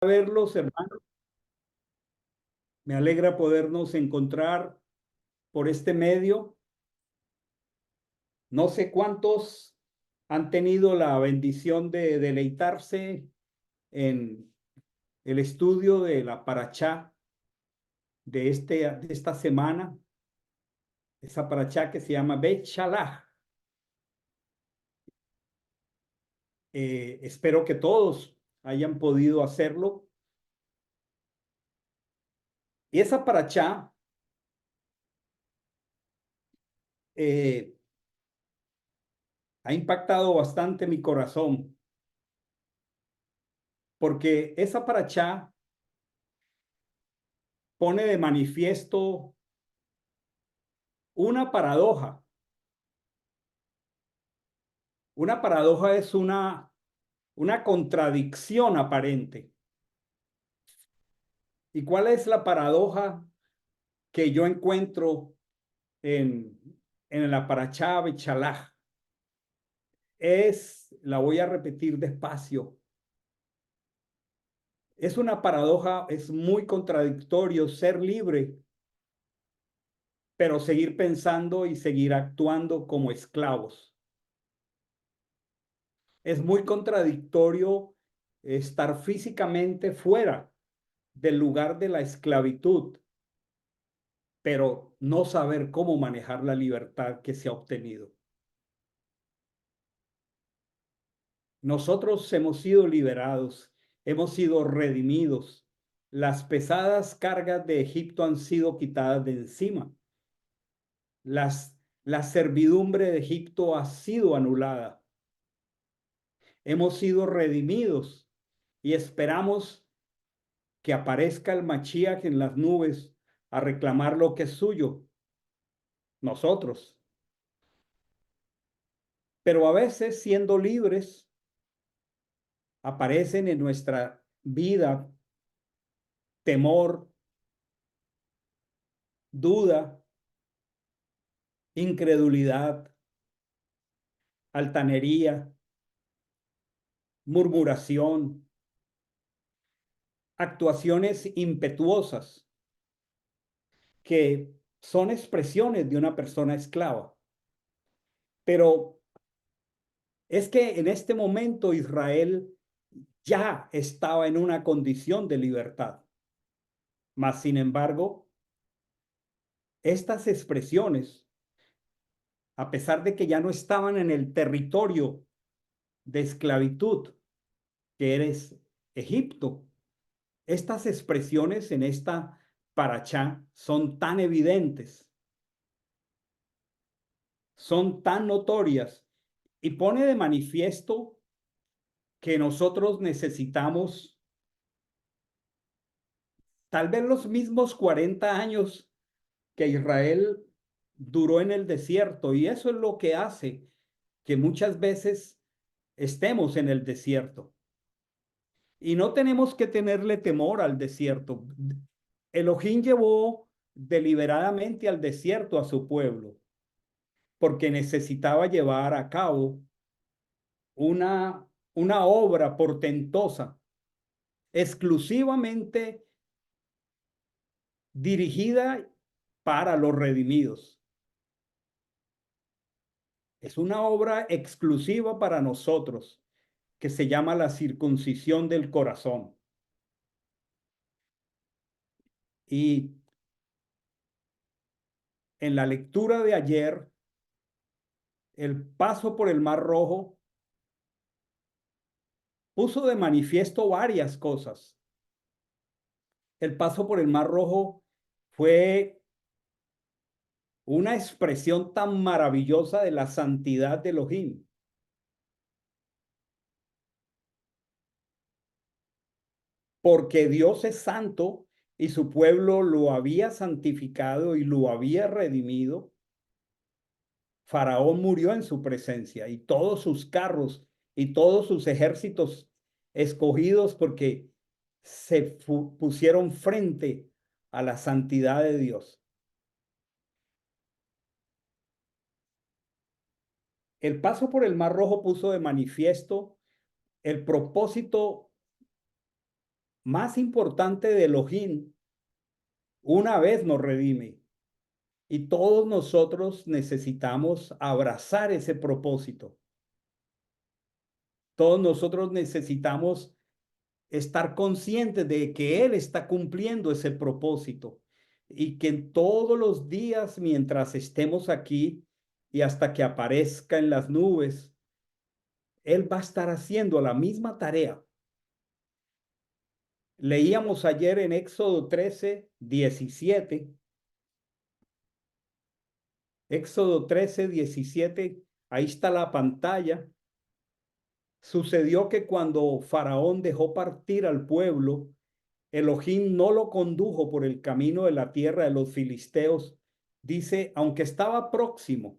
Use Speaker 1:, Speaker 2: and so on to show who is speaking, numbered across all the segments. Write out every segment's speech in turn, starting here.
Speaker 1: Verlos, hermanos. Me alegra podernos encontrar por este medio. No sé cuántos han tenido la bendición de deleitarse en el estudio de la Parachá de esta semana, esa Parachá que se llama Bet Shalach. Espero que todos hayan podido hacerlo. Y esa Parachá eh, ha impactado bastante mi corazón, porque esa Parachá pone de manifiesto una paradoja. Una paradoja es una contradicción aparente. ¿Y cuál es la paradoja que yo encuentro en, en la Parashá Bechalach? La voy a repetir despacio, es una paradoja, es muy contradictorio ser libre, pero seguir pensando y seguir actuando como esclavos. Es muy contradictorio estar físicamente fuera del lugar de la esclavitud, pero no saber cómo manejar la libertad que se ha obtenido. Nosotros hemos sido liberados, hemos sido redimidos. Las pesadas cargas de Egipto han sido quitadas de encima. La servidumbre de Egipto ha sido anulada. Hemos sido redimidos y esperamos que aparezca el Mashiach en las nubes a reclamar lo que es suyo, nosotros. Pero a veces, siendo libres, aparecen en nuestra vida temor, duda, incredulidad, altanería, murmuración, actuaciones impetuosas que son expresiones de una persona esclava. Pero es que en este momento Israel ya estaba en una condición de libertad. Mas, sin embargo, estas expresiones, a pesar de que ya no estaban en el territorio de esclavitud, que eres Egipto, estas expresiones en esta parachá son tan evidentes, son tan notorias y pone de manifiesto que nosotros necesitamos tal vez los mismos 40 años que Israel duró en el desierto, y eso es lo que hace que muchas veces estemos en el desierto. Y no tenemos que tenerle temor al desierto. Elohim llevó deliberadamente al desierto a su pueblo porque necesitaba llevar a cabo una obra portentosa, exclusivamente dirigida para los redimidos. Es una obra exclusiva para nosotros que se llama la circuncisión del corazón. Y en la lectura de ayer, el paso por el Mar Rojo puso de manifiesto varias cosas. El paso por el Mar Rojo fue una expresión tan maravillosa de la santidad de Elohim. Porque Dios es santo y su pueblo lo había santificado y lo había redimido. Faraón murió en su presencia y todos sus carros y todos sus ejércitos escogidos porque se pusieron frente a la santidad de Dios. El paso por el Mar Rojo puso de manifiesto el propósito más importante de Elohim una vez nos redime. Y todos nosotros necesitamos abrazar ese propósito. Todos nosotros necesitamos estar conscientes de que Él está cumpliendo ese propósito y que todos los días mientras estemos aquí y hasta que aparezca en las nubes, Él va a estar haciendo la misma tarea. Leíamos ayer en Éxodo 13:17. Éxodo 13:17, ahí está la pantalla. Sucedió que cuando Faraón dejó partir al pueblo, Elohim no lo condujo por el camino de la tierra de los filisteos. Dice, aunque estaba próximo.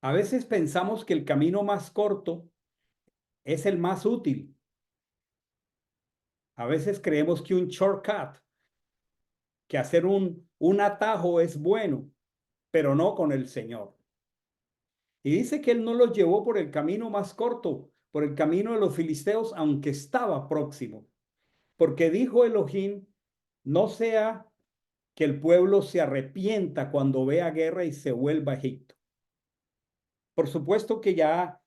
Speaker 1: A veces pensamos que el camino más corto es el más útil. A veces creemos que un shortcut, que hacer un atajo es bueno, pero no con el Señor. Y dice que Él no los llevó por el camino más corto, por el camino de los filisteos, aunque estaba próximo. Porque dijo Elohim, no sea que el pueblo se arrepienta cuando vea guerra y se vuelva a Egipto. Por supuesto que ya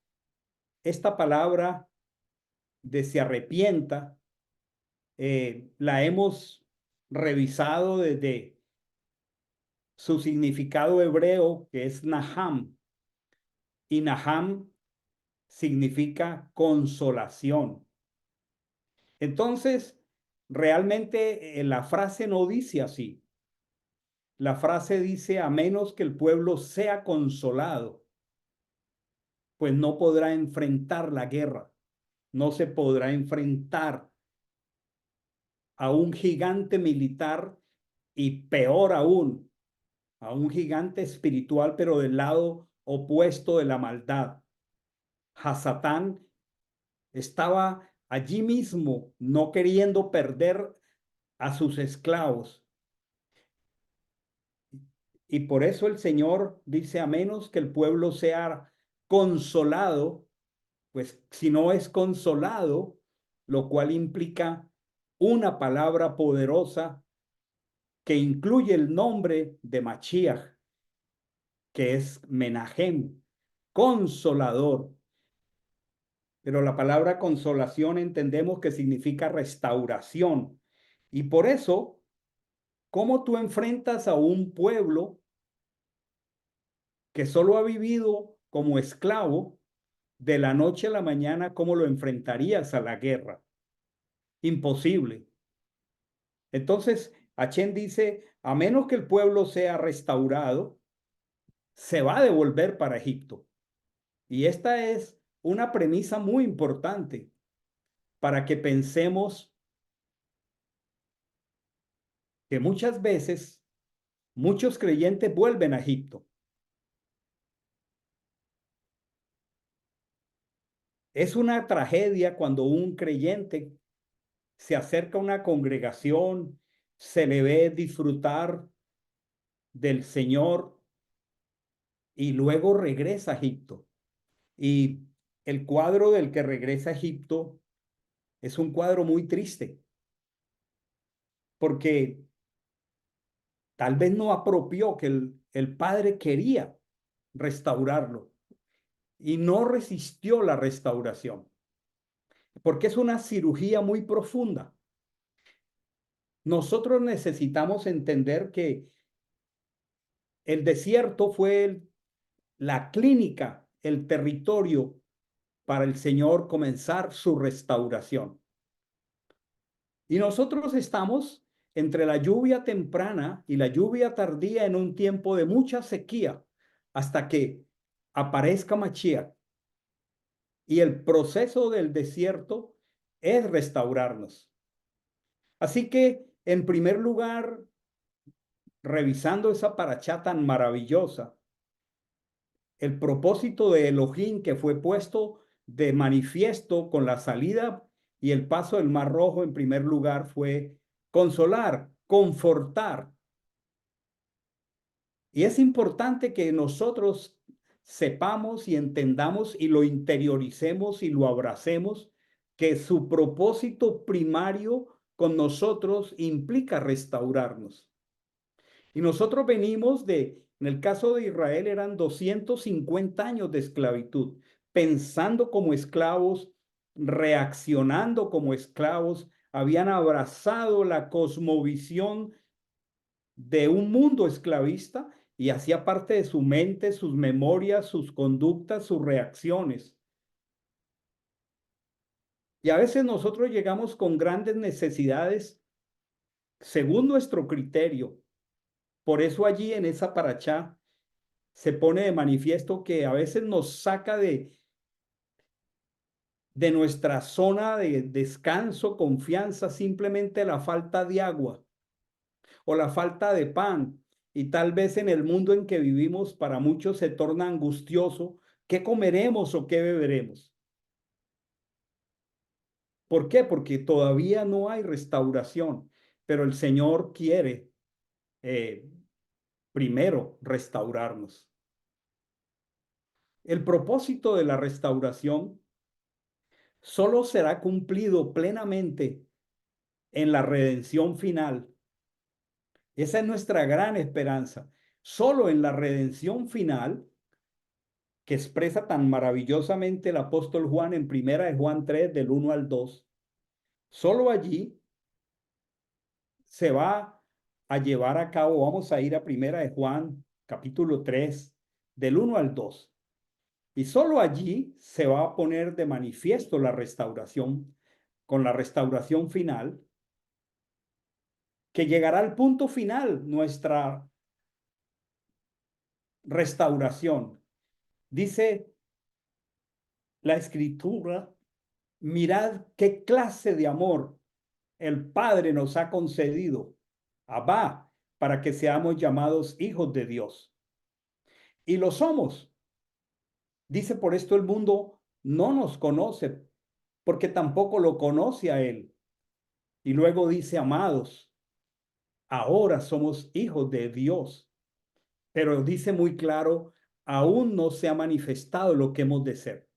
Speaker 1: esta palabra de se arrepienta la hemos revisado desde su significado hebreo, que es Naham. Y Naham significa consolación. Entonces, realmente la frase no dice así. La frase dice, a menos que el pueblo sea consolado, pues no podrá enfrentar la guerra, no se podrá enfrentar a un gigante militar y peor aún, a un gigante espiritual, pero del lado opuesto de la maldad. Hasatán estaba allí mismo, no queriendo perder a sus esclavos. Y por eso el Señor dice, a menos que el pueblo sea consolado, pues si no es consolado, lo cual implica una palabra poderosa que incluye el nombre de Mashiach, que es Menahem, consolador. Pero la palabra consolación entendemos que significa restauración. Y por eso, ¿cómo tú enfrentas a un pueblo que solo ha vivido como esclavo de la noche a la mañana? ¿Cómo lo enfrentarías a la guerra? Imposible. Entonces, Achén dice, a menos que el pueblo sea restaurado, se va a devolver para Egipto. Y esta es una premisa muy importante para que pensemos que muchas veces muchos creyentes vuelven a Egipto. Es una tragedia cuando un creyente se acerca a una congregación, se le ve disfrutar del Señor y luego regresa a Egipto. Y el cuadro del que regresa a Egipto es un cuadro muy triste, porque tal vez no apropió que el padre quería restaurarlo y no resistió la restauración, porque es una cirugía muy profunda. Nosotros necesitamos entender que el desierto fue la clínica, el territorio para el Señor comenzar su restauración. Y nosotros estamos entre la lluvia temprana y la lluvia tardía en un tiempo de mucha sequía hasta que aparezca Mashiach. Y el proceso del desierto es restaurarnos. Así que, en primer lugar, revisando esa parachá tan maravillosa, el propósito de Elohim que fue puesto de manifiesto con la salida y el paso del Mar Rojo, en primer lugar, fue consolar, confortar. Y es importante que nosotros sepamos y entendamos y lo interioricemos y lo abracemos que su propósito primario con nosotros implica restaurarnos. Y nosotros venimos en el caso de Israel eran 250 años de esclavitud, pensando como esclavos, reaccionando como esclavos, habían abrazado la cosmovisión de un mundo esclavista y hacía parte de su mente, sus memorias, sus conductas, sus reacciones. Y a veces nosotros llegamos con grandes necesidades según nuestro criterio. Por eso allí en esa paracha se pone de manifiesto que a veces nos saca de nuestra zona de descanso, confianza, simplemente la falta de agua o la falta de pan. Y tal vez en el mundo en que vivimos para muchos se torna angustioso. ¿Qué comeremos o qué beberemos? ¿Por qué? Porque todavía no hay restauración, pero el Señor quiere eh, primero restaurarnos. El propósito de la restauración solo será cumplido plenamente en la redención final. Esa es nuestra gran esperanza. Solo en la redención final, que expresa tan maravillosamente el apóstol Juan en Primera de Juan 3, del 1 al 2, solo allí se va a llevar a cabo, vamos a ir a Primera de Juan, capítulo 3, del 1 al 2. Y solo allí se va a poner de manifiesto la restauración, con la restauración final, que llegará al punto final, nuestra restauración. Dice la escritura, mirad qué clase de amor el Padre nos ha concedido, Abba, para que seamos llamados hijos de Dios. Y lo somos. Dice, por esto el mundo no nos conoce, porque tampoco lo conoce a Él. Y luego dice, amados, ahora somos hijos de Dios. Pero dice muy claro, aún no se ha manifestado lo que hemos de ser.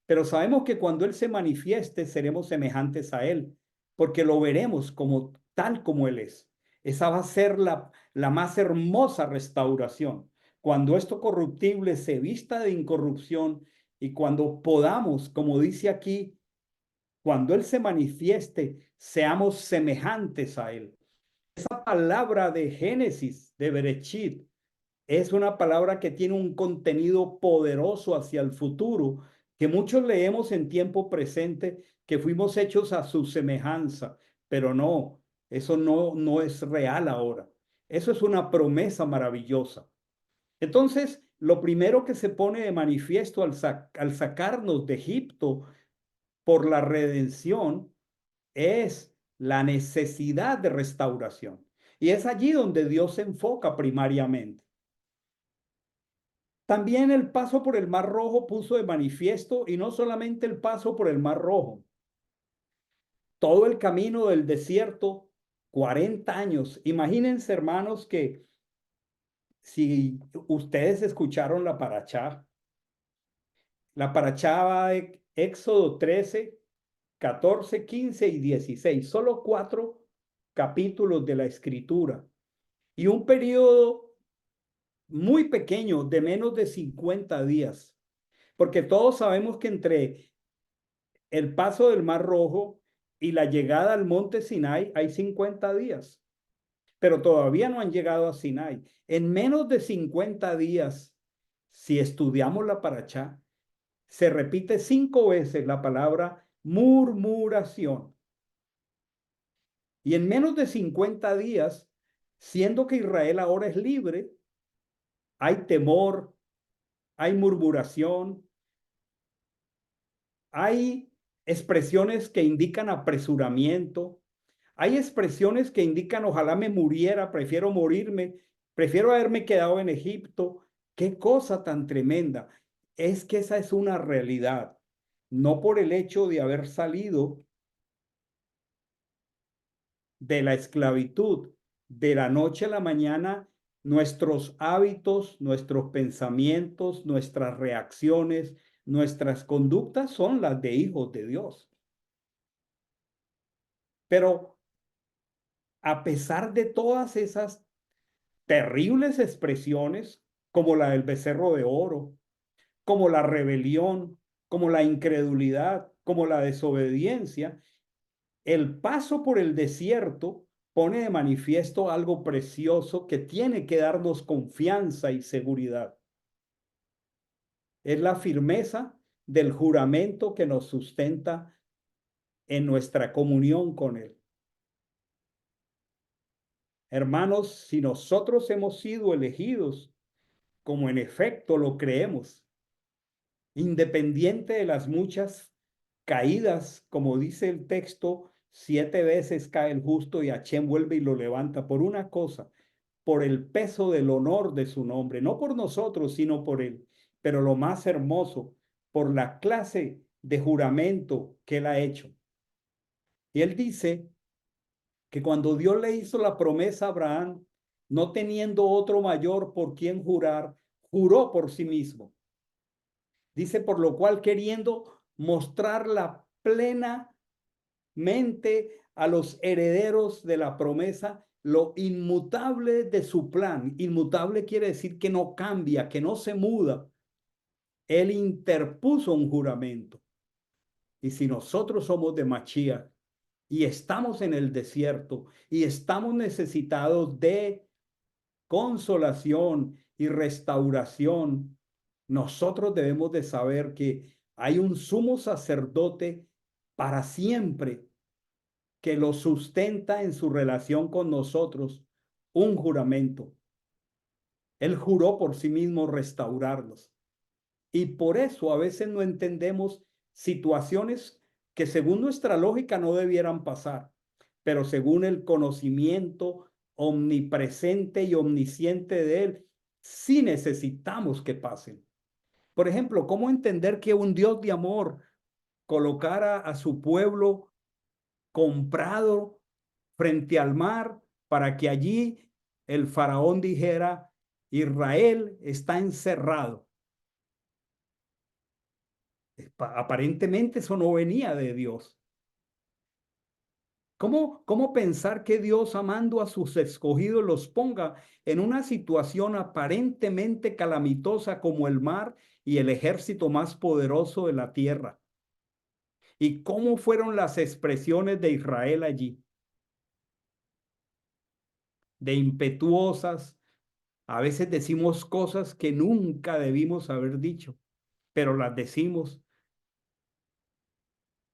Speaker 1: Pero sabemos que cuando Él se manifieste, seremos semejantes a Él, porque lo veremos como tal como Él es. Esa va a ser la más hermosa restauración. Cuando esto corruptible se vista de incorrupción y cuando podamos, como dice aquí, cuando Él se manifieste, seamos semejantes a Él. Esa palabra de Génesis, de Berechit, es una palabra que tiene un contenido poderoso hacia el futuro, que muchos leemos en tiempo presente, que fuimos hechos a su semejanza, pero no, eso no es real ahora. Eso es una promesa maravillosa. Entonces, lo primero que se pone de manifiesto al sacarnos de Egipto por la redención es la necesidad de restauración. Y es allí donde Dios se enfoca primariamente. También el paso por el Mar Rojo puso de manifiesto, y no solamente el paso por el Mar Rojo, todo el camino del desierto, 40 años. Imagínense, hermanos, que si ustedes escucharon la parachá va de Éxodo 13, 14, 15 y 16, solo 4 capítulos de la escritura y un periodo muy pequeño de menos de 50 días, porque todos sabemos que entre el paso del Mar Rojo y la llegada al monte Sinai hay 50 días, pero todavía no han llegado a Sinai. En menos de 50 días, si estudiamos la parachá, se repite 5 veces la palabra murmuración. Y en menos de 50 días, siendo que Israel ahora es libre, hay temor, hay murmuración, hay expresiones que indican apresuramiento, hay expresiones que indican ojalá me muriera, prefiero morirme, prefiero haberme quedado en Egipto. Qué cosa tan tremenda. Es que esa es una realidad, no por el hecho de haber salido de la esclavitud de la noche a la mañana, nuestros hábitos, nuestros pensamientos, nuestras reacciones, nuestras conductas son las de hijos de Dios. Pero a pesar de todas esas terribles expresiones, como la del becerro de oro, como la rebelión, como la incredulidad, como la desobediencia, el paso por el desierto pone de manifiesto algo precioso que tiene que darnos confianza y seguridad. Es la firmeza del juramento que nos sustenta en nuestra comunión con Él. Hermanos, si nosotros hemos sido elegidos, como en efecto lo creemos, independiente de las muchas caídas, como dice el texto, 7 veces cae el justo y Achén vuelve y lo levanta por una cosa, por el peso del honor de su nombre, no por nosotros, sino por él. Pero lo más hermoso, por la clase de juramento que él ha hecho. Y él dice que cuando Dios le hizo la promesa a Abraham, no teniendo otro mayor por quien jurar, juró por sí mismo. Dice, por lo cual queriendo mostrar la plena mente a los herederos de la promesa lo inmutable de su plan. Inmutable quiere decir que no cambia, que no se muda. Él interpuso un juramento. Y si nosotros somos de Mashiach y estamos en el desierto y estamos necesitados de consolación y restauración, nosotros debemos de saber que hay un sumo sacerdote para siempre que lo sustenta en su relación con nosotros, un juramento. Él juró por sí mismo restaurarnos. Y por eso a veces no entendemos situaciones que según nuestra lógica no debieran pasar, pero según el conocimiento omnipresente y omnisciente de Él, sí necesitamos que pasen. Por ejemplo, ¿cómo entender que un Dios de amor colocara a su pueblo comprado frente al mar para que allí el faraón dijera, Israel está encerrado? Aparentemente eso no venía de Dios. ¿Cómo pensar que Dios, amando a sus escogidos, los ponga en una situación aparentemente calamitosa como el mar y el ejército más poderoso de la tierra? ¿Y cómo fueron las expresiones de Israel allí? De impetuosas. A veces decimos cosas que nunca debimos haber dicho, pero las decimos.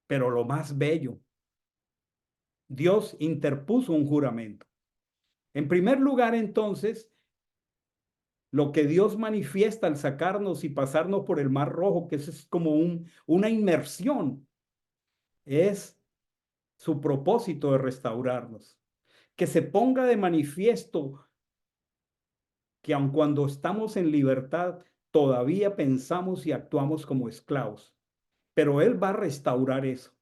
Speaker 1: Pero lo más bello, Dios interpuso un juramento. En primer lugar, entonces, lo que Dios manifiesta al sacarnos y pasarnos por el Mar Rojo, que eso es como una inmersión, es su propósito de restaurarnos. Que se ponga de manifiesto que aun cuando estamos en libertad, todavía pensamos y actuamos como esclavos. Pero Él va a restaurar eso.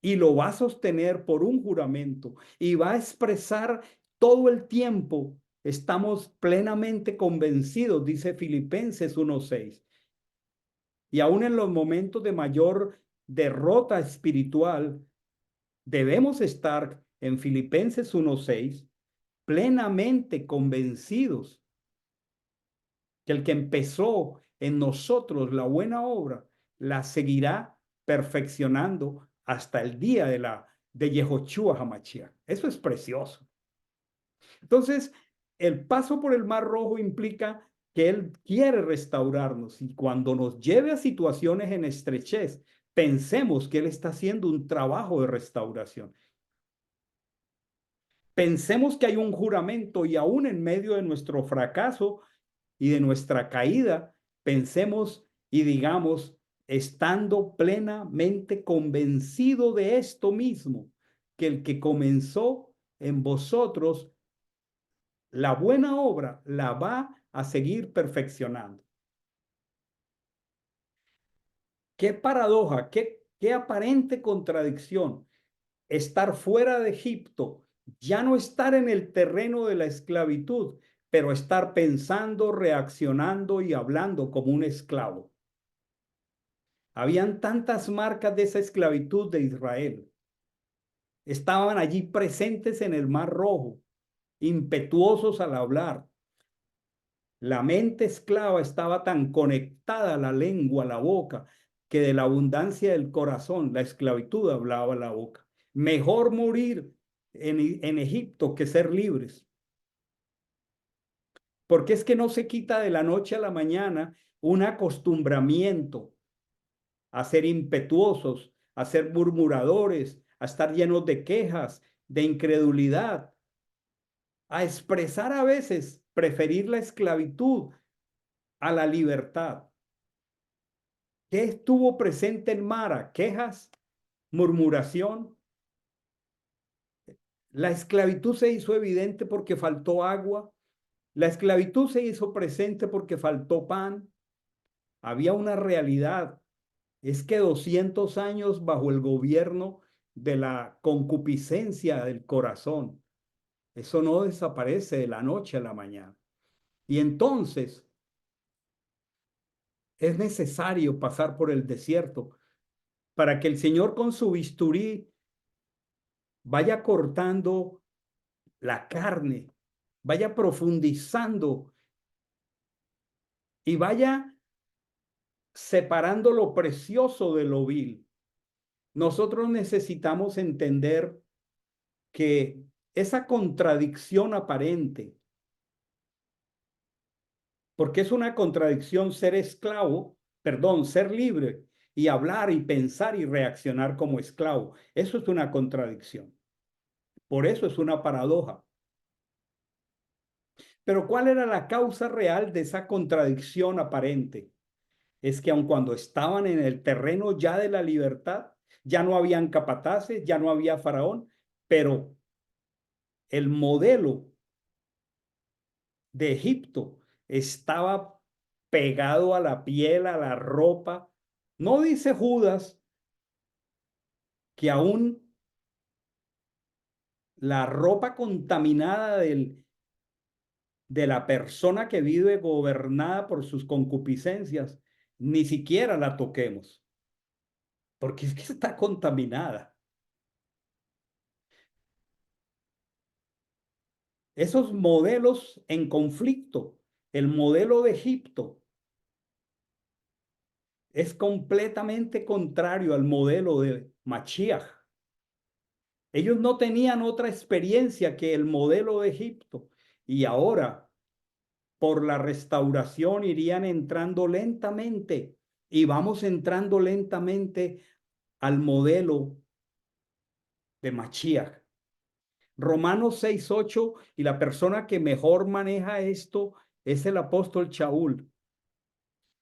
Speaker 1: Y lo va a sostener por un juramento y va a expresar todo el tiempo. Estamos plenamente convencidos, dice Filipenses 1:6. Y aún en los momentos de mayor derrota espiritual, debemos estar en Filipenses 1:6 plenamente convencidos que el que empezó en nosotros la buena obra la seguirá perfeccionando hasta el día de Yehoshua HaMashiach. Eso es precioso. Entonces, el paso por el Mar Rojo implica que Él quiere restaurarnos y cuando nos lleve a situaciones en estrechez, pensemos que Él está haciendo un trabajo de restauración. Pensemos que hay un juramento y aún en medio de nuestro fracaso y de nuestra caída, pensemos y digamos, estando plenamente convencido de esto mismo, que el que comenzó en vosotros la buena obra la va a seguir perfeccionando. Qué paradoja, qué aparente contradicción. Estar fuera de Egipto, ya no estar en el terreno de la esclavitud, pero estar pensando, reaccionando y hablando como un esclavo. Habían tantas marcas de esa esclavitud de Israel. estaban allí presentes en el Mar Rojo, impetuosos al hablar. La mente esclava estaba tan conectada a la lengua, a la boca, que de la abundancia del corazón, la esclavitud hablaba la boca. Mejor morir en Egipto que ser libres. Porque es que no se quita de la noche a la mañana un acostumbramiento a ser impetuosos, a ser murmuradores, a estar llenos de quejas, de incredulidad, a expresar a veces, preferir la esclavitud a la libertad. ¿Qué estuvo presente en Mara? Quejas, murmuración. La esclavitud se hizo evidente porque faltó agua. La esclavitud se hizo presente porque faltó pan. Había una realidad. Es que 200 años bajo el gobierno de la concupiscencia del corazón. Eso no desaparece de la noche a la mañana. Y entonces es necesario pasar por el desierto para que el Señor con su bisturí vaya cortando la carne, vaya profundizando y vaya separando lo precioso de lo vil. Nosotros necesitamos entender que esa contradicción aparente, porque es una contradicción ser esclavo, perdón, ser libre y hablar y pensar y reaccionar como esclavo. Eso es una contradicción. Por eso es una paradoja. Pero ¿cuál era la causa real de esa contradicción aparente? Es que aun cuando estaban en el terreno ya de la libertad, ya no habían capataces, ya no había faraón, pero el modelo de Egipto estaba pegado a la piel, a la ropa. No dice Judas que aún la ropa contaminada de la persona que vive gobernada por sus concupiscencias, ni siquiera la toquemos, porque es que está contaminada. Esos modelos en conflicto, el modelo de Egipto, es completamente contrario al modelo de Mashiach. Ellos no tenían otra experiencia que el modelo de Egipto y ahora por la restauración irían entrando lentamente y vamos entrando lentamente al modelo de Mashiach. Romanos 6:8 y la persona que mejor maneja esto es el apóstol Shaul.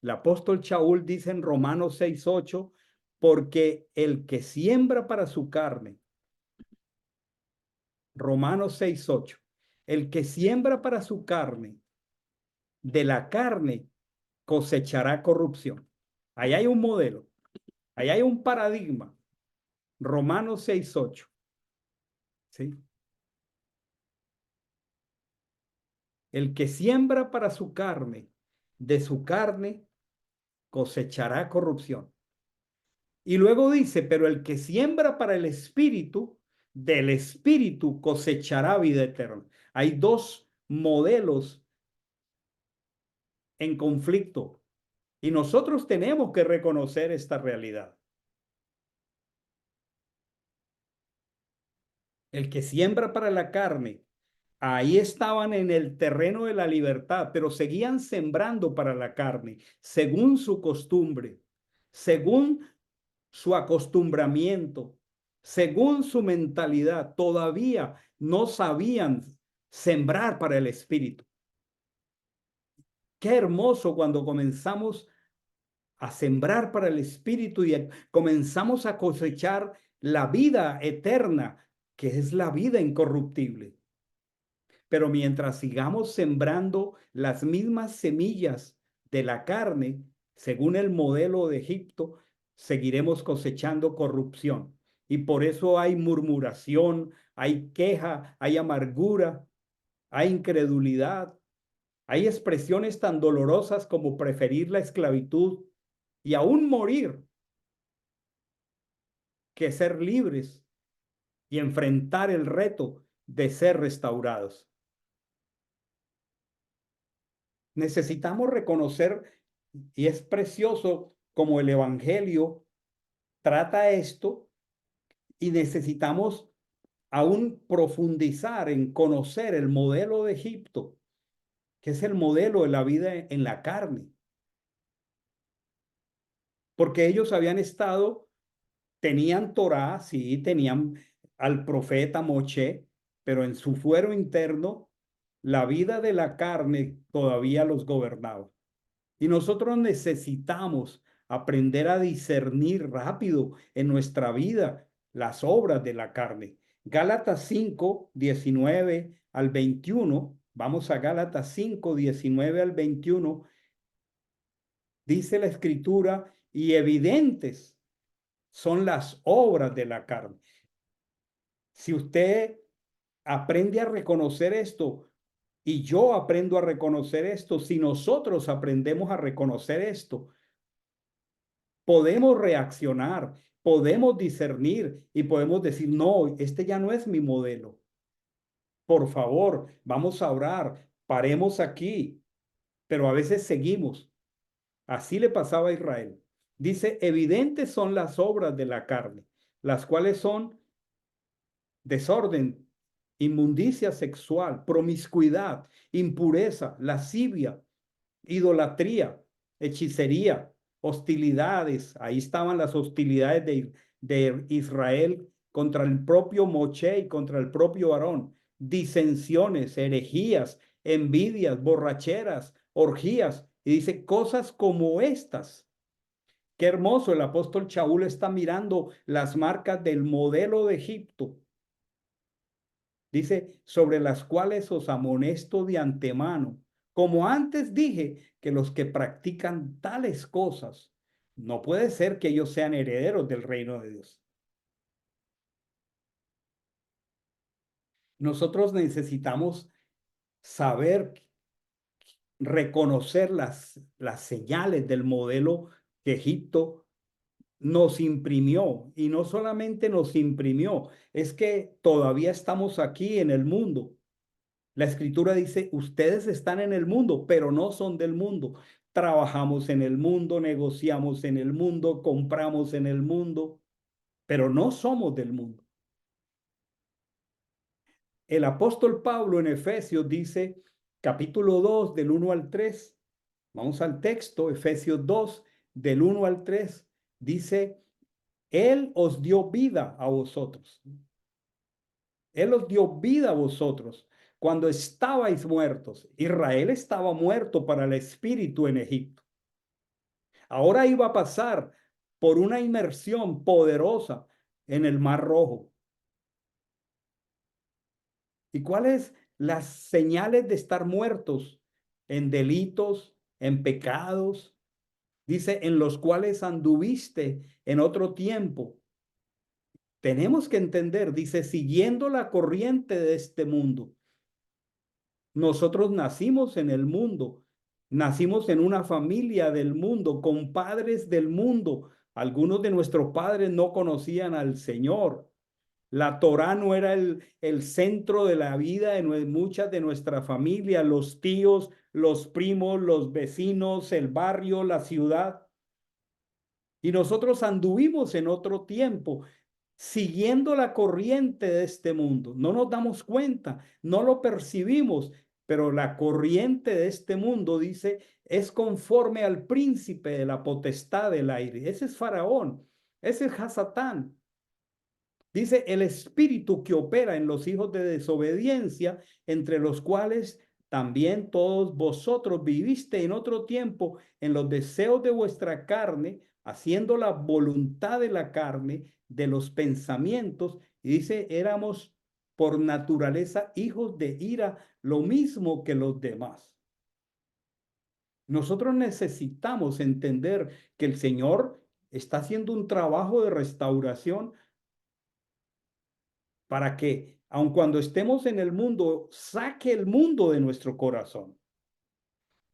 Speaker 1: El apóstol Shaul dice en Romanos 6:8, porque el que siembra para su carne, Romanos 6:8, el que siembra para su carne, de la carne cosechará corrupción. Ahí hay un modelo, ahí hay un paradigma. Romanos 6:8. ¿Sí? El que siembra para su carne, de su carne cosechará corrupción. Y luego dice, pero el que siembra para el espíritu, del espíritu cosechará vida eterna. Hay dos modelos en conflicto y nosotros tenemos que reconocer esta realidad. El que siembra para la carne, ahí estaban en el terreno de la libertad, pero seguían sembrando para la carne, según su costumbre, según su acostumbramiento, según su mentalidad, todavía no sabían sembrar para el espíritu. Qué hermoso cuando comenzamos a sembrar para el espíritu y comenzamos a cosechar la vida eterna, que es la vida incorruptible. Pero mientras sigamos sembrando las mismas semillas de la carne, según el modelo de Egipto, seguiremos cosechando corrupción. Y por eso hay murmuración, hay queja, hay amargura, hay incredulidad, hay expresiones tan dolorosas como preferir la esclavitud y aún morir que ser libres y enfrentar el reto de ser restaurados. Necesitamos reconocer, y es precioso como el Evangelio trata esto, y necesitamos aún profundizar en conocer el modelo de Egipto, que es el modelo de la vida en la carne, porque ellos habían estado, tenían Torá, sí, tenían al profeta Moshe, pero en su fuero interno, la vida de la carne todavía los gobernaba. Y nosotros necesitamos aprender a discernir rápido en nuestra vida las obras de la carne. Gálatas 5, 19 al 21, vamos a Gálatas 5, 19 al 21, dice la escritura, y evidentes son las obras de la carne. Si usted aprende a reconocer esto, y yo aprendo a reconocer esto, si nosotros aprendemos a reconocer esto, podemos reaccionar, podemos discernir y podemos decir, no, este ya no es mi modelo. Por favor, vamos a orar, paremos aquí, pero a veces seguimos. Así le pasaba a Israel. Dice, evidentes son las obras de la carne, las cuales son desorden, inmundicia sexual, promiscuidad, impureza, lascivia, idolatría, hechicería, hostilidades. Ahí estaban las hostilidades de Israel contra el propio Moshe y contra el propio Aarón. Disensiones, herejías, envidias, borracheras, orgías. Y dice cosas como estas. Qué hermoso, el apóstol Shaul está mirando las marcas del modelo de Egipto. Dice, sobre las cuales os amonesto de antemano, como antes dije, que los que practican tales cosas, no puede ser que ellos sean herederos del reino de Dios. Nosotros necesitamos saber, reconocer las señales del modelo que Egipto nos imprimió. Y no solamente nos imprimió, es que todavía estamos aquí en el mundo. La escritura dice, ustedes están en el mundo, pero no son del mundo. Trabajamos en el mundo, negociamos en el mundo, compramos en el mundo, pero no somos del mundo. El apóstol Pablo en Efesios dice, capítulo 2 del 1 al 3, vamos al texto, Efesios 2 del 1 al 3, dice, Él os dio vida a vosotros. Él os dio vida a vosotros cuando estabais muertos. Israel estaba muerto para el espíritu en Egipto. Ahora iba a pasar por una inmersión poderosa en el Mar Rojo. ¿Y cuáles las señales de estar muertos? En delitos, en pecados, dice, en los cuales anduviste en otro tiempo. Tenemos que entender, dice, siguiendo la corriente de este mundo. Nosotros nacimos en el mundo, nacimos en una familia del mundo, con padres del mundo. Algunos de nuestros padres no conocían al Señor. La Torá no era el centro de la vida de muchas de nuestra familia, los tíos, los primos, los vecinos, el barrio, la ciudad. Y nosotros anduvimos en otro tiempo, siguiendo la corriente de este mundo. No nos damos cuenta, no lo percibimos, pero la corriente de este mundo, dice, es conforme al príncipe de la potestad del aire. Ese es Faraón, ese es Hasatán. Dice, el espíritu que opera en los hijos de desobediencia, entre los cuales también todos vosotros viviste en otro tiempo en los deseos de vuestra carne, haciendo la voluntad de la carne, de los pensamientos. Y dice, éramos por naturaleza hijos de ira, lo mismo que los demás. Nosotros necesitamos entender que el Señor está haciendo un trabajo de restauración para que, aun cuando estemos en el mundo, saque el mundo de nuestro corazón.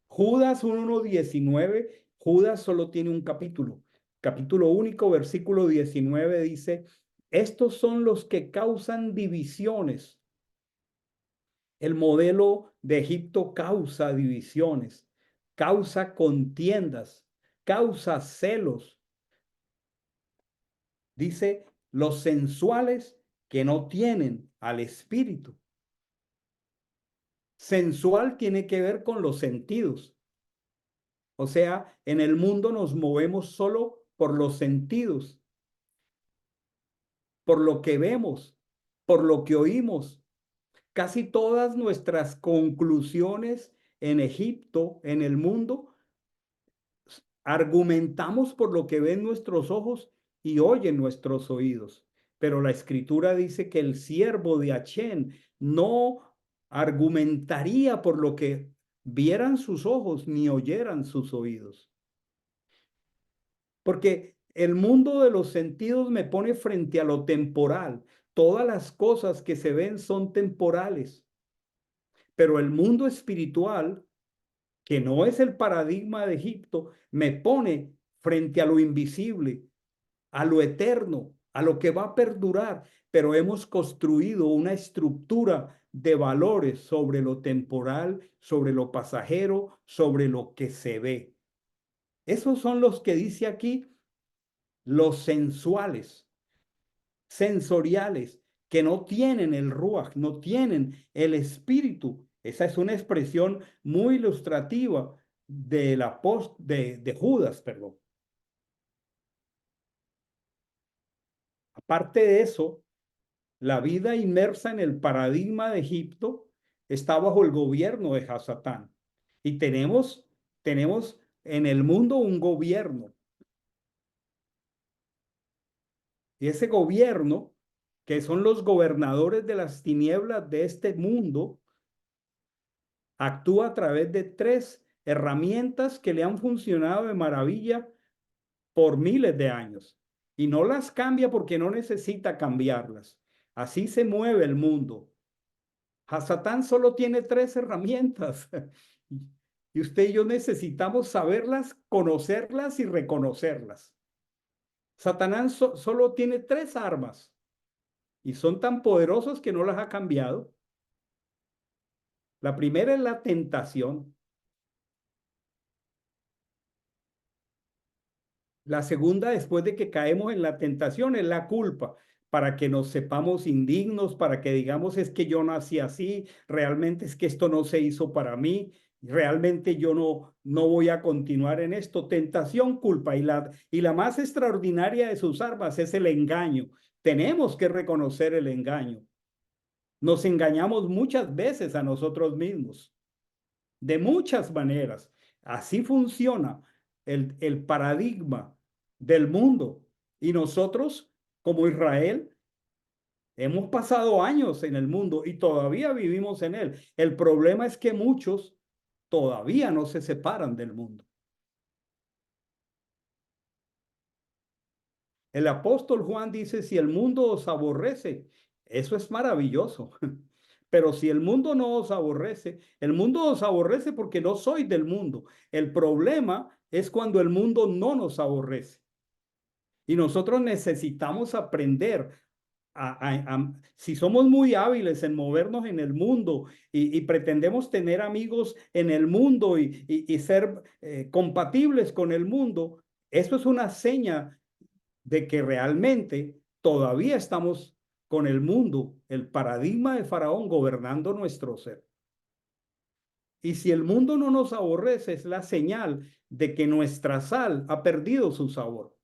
Speaker 1: Judas 1:19, Judas solo tiene un capítulo único, versículo 19 dice, Estos son los que causan divisiones. El modelo de Egipto causa divisiones, causa contiendas, causa celos. Dice, los sensuales que no tienen al espíritu. Sensual tiene que ver con los sentidos. O sea, en el mundo nos movemos solo por los sentidos, por lo que vemos, por lo que oímos. Casi todas nuestras conclusiones en Egipto, en el mundo, argumentamos por lo que ven nuestros ojos y oyen nuestros oídos. Pero la escritura dice que el siervo de Achén no argumentaría por lo que vieran sus ojos ni oyeran sus oídos. Porque el mundo de los sentidos me pone frente a lo temporal. Todas las cosas que se ven son temporales. Pero el mundo espiritual, que no es el paradigma de Egipto, me pone frente a lo invisible, a lo eterno, a lo que va a perdurar. Pero hemos construido una estructura de valores sobre lo temporal, sobre lo pasajero, sobre lo que se ve. Esos son los que dice aquí, los sensuales, sensoriales, que no tienen el ruach, no tienen el espíritu. Esa es una expresión muy ilustrativa de Judas, perdón. Aparte de eso, la vida inmersa en el paradigma de Egipto está bajo el gobierno de Hasatán. Y tenemos en el mundo un gobierno. Y ese gobierno, que son los gobernadores de las tinieblas de este mundo, actúa a través de tres herramientas que le han funcionado de maravilla por miles de años. Y no las cambia porque no necesita cambiarlas. Así se mueve el mundo. Hasatán solo tiene tres herramientas. Y usted y yo necesitamos saberlas, conocerlas y reconocerlas. Satanás solo tiene tres armas y son tan poderosos que no las ha cambiado. La primera es la tentación. La segunda, después de que caemos en la tentación, es la culpa, para que nos sepamos indignos, para que digamos es que yo nací así, realmente es que esto no se hizo para mí, realmente yo no voy a continuar en esto. Tentación, culpa. Y la más extraordinaria de sus armas es el engaño. Tenemos que reconocer el engaño. Nos engañamos muchas veces a nosotros mismos, de muchas maneras. Así funciona el paradigma del mundo. Y nosotros, como Israel, hemos pasado años en el mundo y todavía vivimos en él. El problema es que muchos todavía no se separan del mundo. El apóstol Juan dice, si el mundo os aborrece, eso es maravilloso. Pero si el mundo no os aborrece, el mundo os aborrece porque no sois del mundo. El problema es cuando el mundo no nos aborrece. Y nosotros necesitamos aprender si somos muy hábiles en movernos en el mundo y pretendemos tener amigos en el mundo y ser compatibles con el mundo, eso es una seña de que realmente todavía estamos con el mundo, el paradigma de Faraón gobernando nuestro ser. Y si el mundo no nos aborrece, es la señal de que nuestra sal ha perdido su sabor.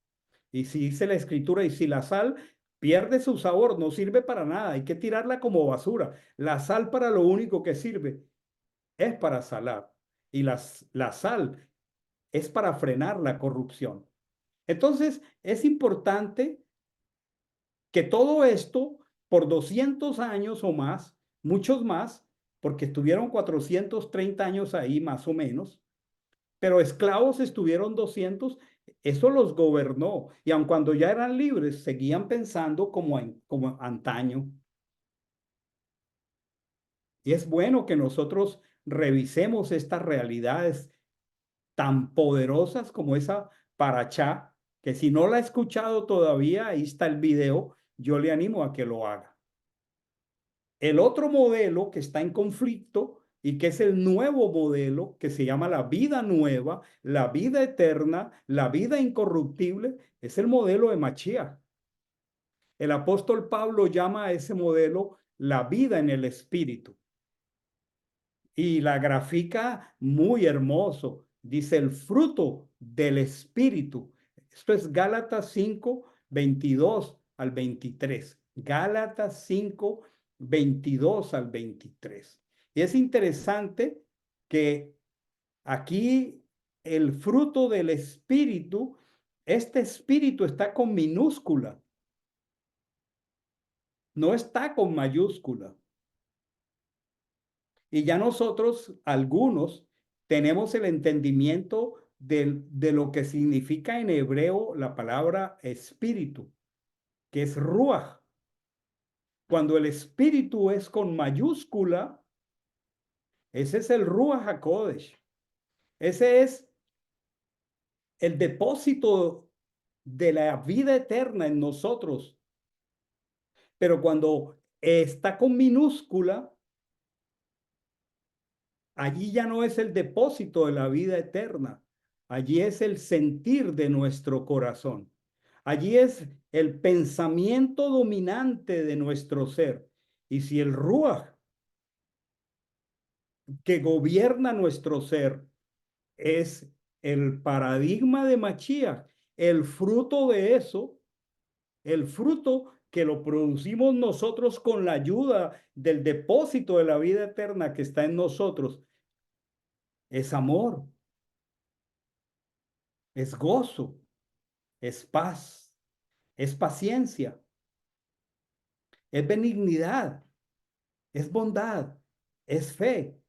Speaker 1: Y si dice la escritura, y si la sal pierde su sabor, no sirve para nada, hay que tirarla como basura. La sal para lo único que sirve es para salar. Y la sal es para frenar la corrupción. Entonces, es importante que todo esto, por 200 años o más, muchos más, porque estuvieron 430 años ahí más o menos, pero esclavos estuvieron 200, eso los gobernó. Y aun cuando ya eran libres, seguían pensando como antaño. Y es bueno que nosotros revisemos estas realidades tan poderosas como esa Parachá, que si no la ha escuchado todavía, ahí está el video, yo le animo a que lo haga. El otro modelo que está en conflicto y que es el nuevo modelo que se llama la vida nueva, la vida eterna, la vida incorruptible, es el modelo de Mashiach. El apóstol Pablo llama a ese modelo la vida en el espíritu y la grafica muy hermoso. Dice el fruto del espíritu. Esto es Gálatas 5, 22 al 23. Gálatas 5, 22 al 23. Y es interesante que aquí el fruto del espíritu, este espíritu está con minúscula, no está con mayúscula. Y ya nosotros, algunos, tenemos el entendimiento de lo que significa en hebreo la palabra espíritu, que es ruach. Cuando el espíritu es con mayúscula, ese es el ruach HaKodesh. Ese es el depósito de la vida eterna en nosotros. Pero cuando está con minúscula, allí ya no es el depósito de la vida eterna, allí es el sentir de nuestro corazón, allí es el pensamiento dominante de nuestro ser. Y si el Ruach que gobierna nuestro ser es el paradigma de Mashiach, el fruto de eso, el fruto que lo producimos nosotros con la ayuda del depósito de la vida eterna que está en nosotros, es amor, es gozo, es paz, es paciencia, es benignidad, es bondad, es fe,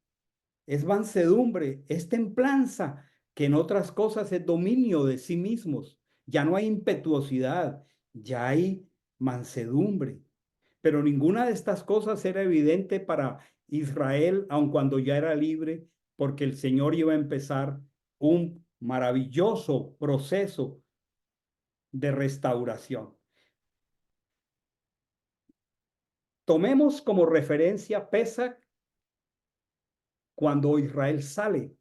Speaker 1: es mansedumbre, es templanza, que en otras cosas es dominio de sí mismos. Ya no hay impetuosidad, ya hay mansedumbre. Pero ninguna de estas cosas era evidente para Israel, aun cuando ya era libre, porque el Señor iba a empezar un maravilloso proceso de restauración. Tomemos como referencia Pesach cuando Israel sale.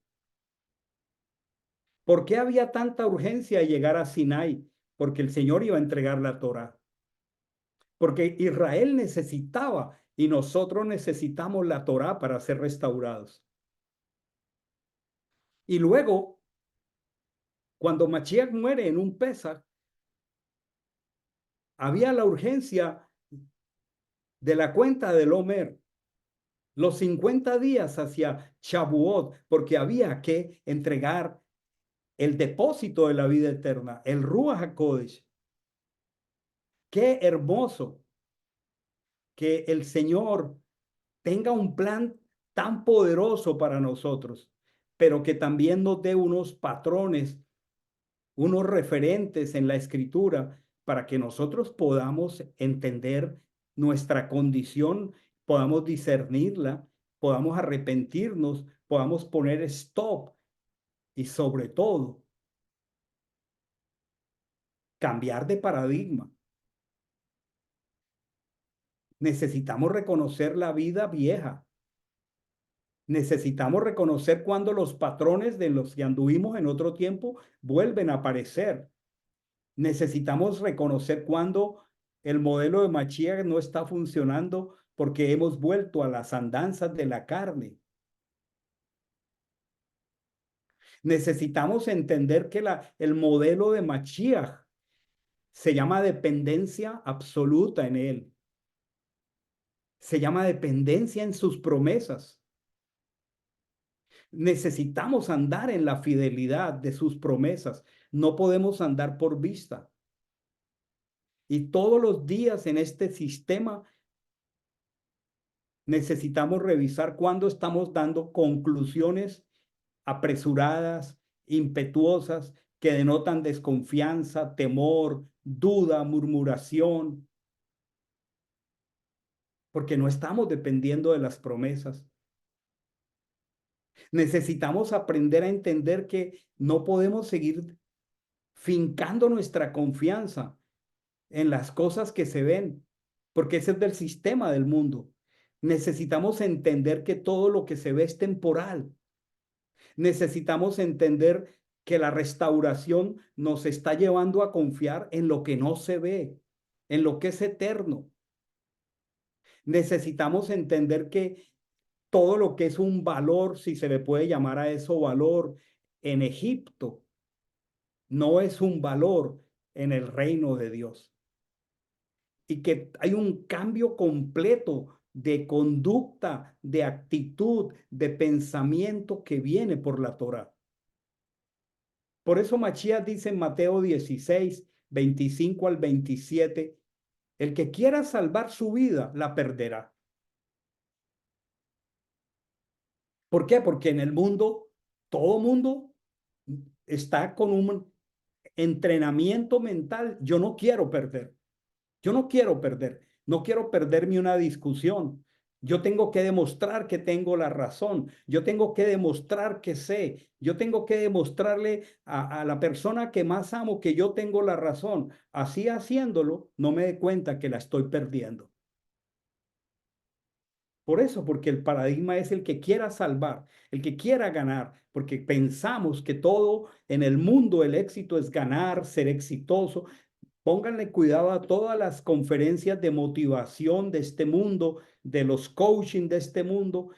Speaker 1: ¿Por qué había tanta urgencia de llegar a Sinai? Porque el Señor iba a entregar la Torá. Porque Israel necesitaba y nosotros necesitamos la Torá para ser restaurados. Y luego, cuando Mashiach muere en un Pesach, había la urgencia de la cuenta del Omer, los 50 días hacia Shavuot, porque había que entregar el depósito de la vida eterna, el Ruach HaKodesh. Qué hermoso que el Señor tenga un plan tan poderoso para nosotros, pero que también nos dé unos patrones, unos referentes en la escritura para que nosotros podamos entender nuestra condición, podamos discernirla, podamos arrepentirnos, podamos poner stop y sobre todo cambiar de paradigma. Necesitamos reconocer la vida vieja. Necesitamos reconocer cuando los patrones de los que anduvimos en otro tiempo vuelven a aparecer. Necesitamos reconocer cuando el modelo de Mashiach no está funcionando porque hemos vuelto a las andanzas de la carne. Necesitamos entender que el modelo de Mashiach se llama dependencia absoluta en él. Se llama dependencia en sus promesas. Necesitamos andar en la fidelidad de sus promesas. No podemos andar por vista. Y todos los días en este sistema necesitamos revisar cuándo estamos dando conclusiones apresuradas, impetuosas, que denotan desconfianza, temor, duda, murmuración, porque no estamos dependiendo de las promesas. Necesitamos aprender a entender que no podemos seguir fincando nuestra confianza en las cosas que se ven, porque ese es del sistema del mundo. Necesitamos entender que todo lo que se ve es temporal. Necesitamos entender que la restauración nos está llevando a confiar en lo que no se ve, en lo que es eterno. Necesitamos entender que todo lo que es un valor, si se le puede llamar a eso valor, en Egipto, no es un valor en el reino de Dios. Y que hay un cambio completo de conducta, de actitud, de pensamiento que viene por la Torá. Por eso Machías dice en Mateo 16, 25 al 27, el que quiera salvar su vida, la perderá. ¿Por qué? Porque en el mundo, todo mundo está con un entrenamiento mental. Yo no quiero perder. Yo no quiero perder. No quiero perderme una discusión. Yo tengo que demostrar que tengo la razón. Yo tengo que demostrar que sé. Yo tengo que demostrarle a la persona que más amo que yo tengo la razón. Así haciéndolo, no me dé cuenta que la estoy perdiendo. Por eso, porque el paradigma es el que quiera salvar, el que quiera ganar, porque pensamos que todo en el mundo, el éxito es ganar, ser exitoso. Pónganle cuidado a todas las conferencias de motivación de este mundo, de los coaching de este mundo.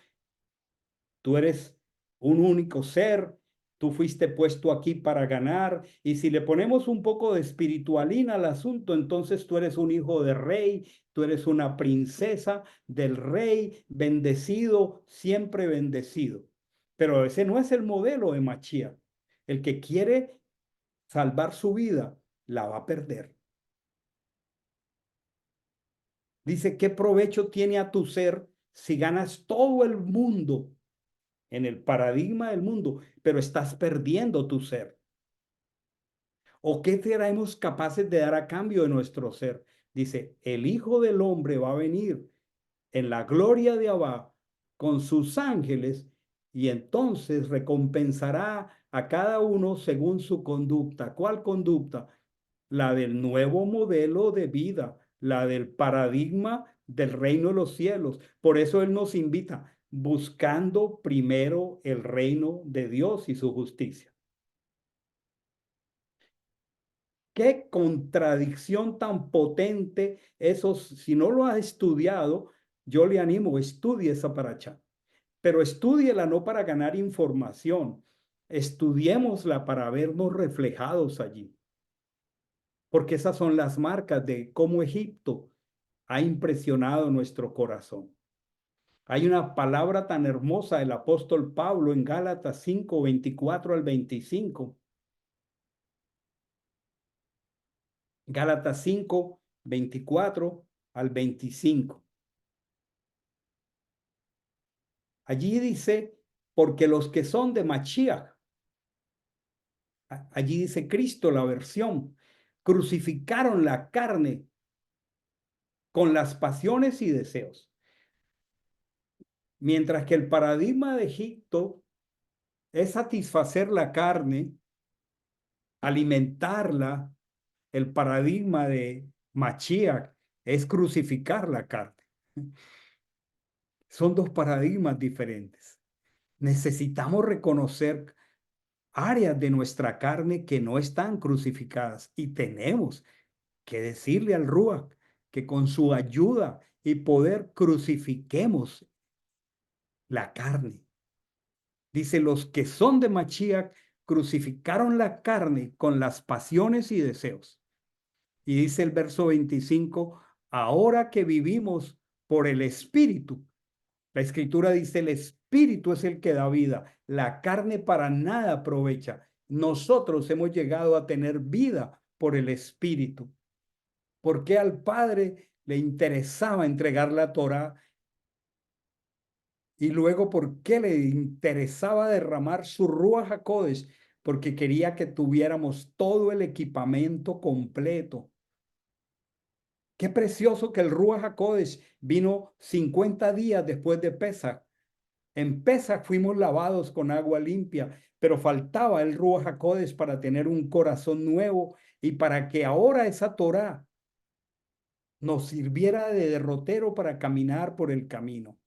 Speaker 1: Tú eres un único ser, tú fuiste puesto aquí para ganar. Y si le ponemos un poco de espiritualina al asunto, entonces tú eres un hijo de rey, tú eres una princesa del rey, bendecido, siempre bendecido. Pero ese no es el modelo de Mashiach. El que quiere salvar su vida, la va a perder. Dice, ¿qué provecho tiene a tu ser si ganas todo el mundo en el paradigma del mundo, pero estás perdiendo tu ser? ¿O qué seremos capaces de dar a cambio de nuestro ser? Dice, el Hijo del Hombre va a venir en la gloria de Abba con sus ángeles y entonces recompensará a cada uno según su conducta. ¿Cuál conducta? La del nuevo modelo de vida, la del paradigma del reino de los cielos. Por eso Él nos invita, buscando primero el reino de Dios y su justicia. Qué contradicción tan potente eso. Si no lo has estudiado, yo le animo, estudie esa paracha, pero estúdiela no para ganar información, estudiémosla para vernos reflejados allí, porque esas son las marcas de cómo Egipto ha impresionado nuestro corazón. Hay una palabra tan hermosa del apóstol Pablo en Gálatas 5, 24 al 25. Gálatas 5, 24 al 25. Allí dice, porque los que son de Mashiach, allí dice Cristo, la versión, crucificaron la carne con las pasiones y deseos. Mientras que el paradigma de Egipto es satisfacer la carne, alimentarla, el paradigma de Mashiach es crucificar la carne. Son dos paradigmas diferentes. Necesitamos reconocer áreas de nuestra carne que no están crucificadas y tenemos que decirle al Ruach que con su ayuda y poder crucifiquemos la carne. Dice, los que son de Mashiach crucificaron la carne con las pasiones y deseos. Y dice el verso 25, ahora que vivimos por el Espíritu, la Escritura dice, el Espíritu es el que da vida, la carne para nada aprovecha. Nosotros hemos llegado a tener vida por el Espíritu. ¿Por qué al Padre le interesaba entregar la Torá? Y luego, ¿por qué le interesaba derramar su Ruach HaKodesh? Porque quería que tuviéramos todo el equipamiento completo. Qué precioso que el Ruach HaKodesh vino 50 días después de Pesach. En Pesach fuimos lavados con agua limpia, pero faltaba el Ruach HaKodesh para tener un corazón nuevo y para que ahora esa Torá nos sirviera de derrotero para caminar por el camino.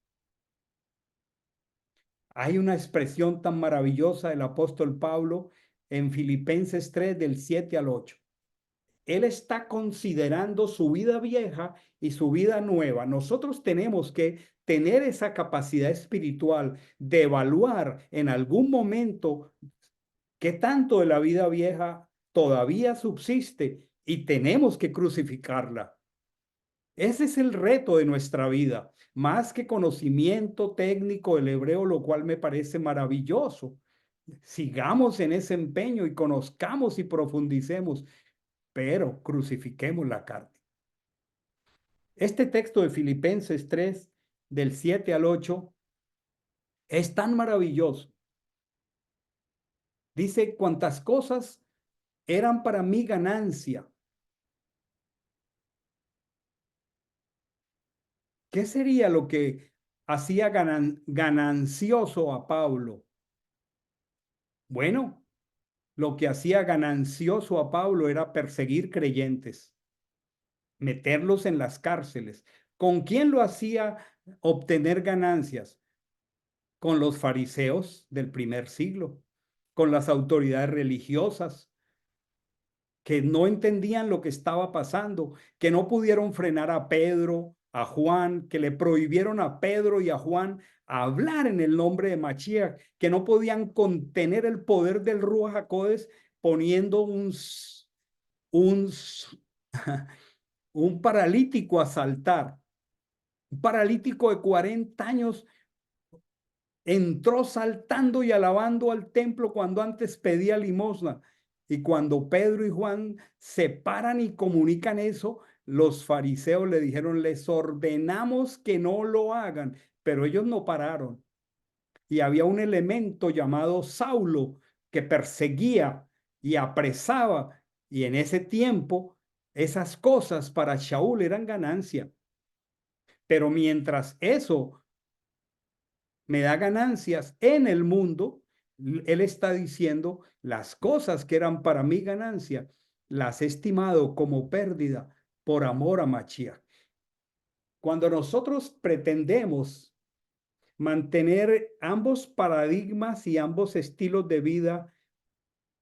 Speaker 1: Hay una expresión tan maravillosa del apóstol Pablo en Filipenses 3, del 7 al 8. Él está considerando su vida vieja y su vida nueva. Nosotros tenemos que tener esa capacidad espiritual de evaluar en algún momento qué tanto de la vida vieja todavía subsiste y tenemos que crucificarla. Ese es el reto de nuestra vida, más que conocimiento técnico del hebreo, lo cual me parece maravilloso. Sigamos en ese empeño y conozcamos y profundicemos, pero crucifiquemos la carne. Este texto de Filipenses 3, del 7 al 8, es tan maravilloso. Dice, cuantas cosas eran para mí ganancia. ¿Qué sería lo que hacía ganancioso a Pablo? Bueno, lo que hacía ganancioso a Pablo era perseguir creyentes, meterlos en las cárceles. ¿Con quién lo hacía obtener ganancias? Con los fariseos del primer siglo, con las autoridades religiosas que no entendían lo que estaba pasando, que no pudieron frenar a Pedro, a Juan, que le prohibieron a Pedro y a Juan hablar en el nombre de Mashiach, que no podían contener el poder del Ruach HaKodesh poniendo un, un paralítico a saltar. Un paralítico de 40 años entró saltando y alabando al templo cuando antes pedía limosna. Y cuando Pedro y Juan se paran y comunican eso, los fariseos le dijeron, les ordenamos que no lo hagan, pero ellos no pararon. Y había un elemento llamado Saulo que perseguía y apresaba. Y en ese tiempo, esas cosas para Shaul eran ganancia. Pero mientras eso me da ganancias en el mundo, él está diciendo, las cosas que eran para mí ganancia, las he estimado como pérdida por amor a Mashiach. Cuando nosotros pretendemos mantener ambos paradigmas y ambos estilos de vida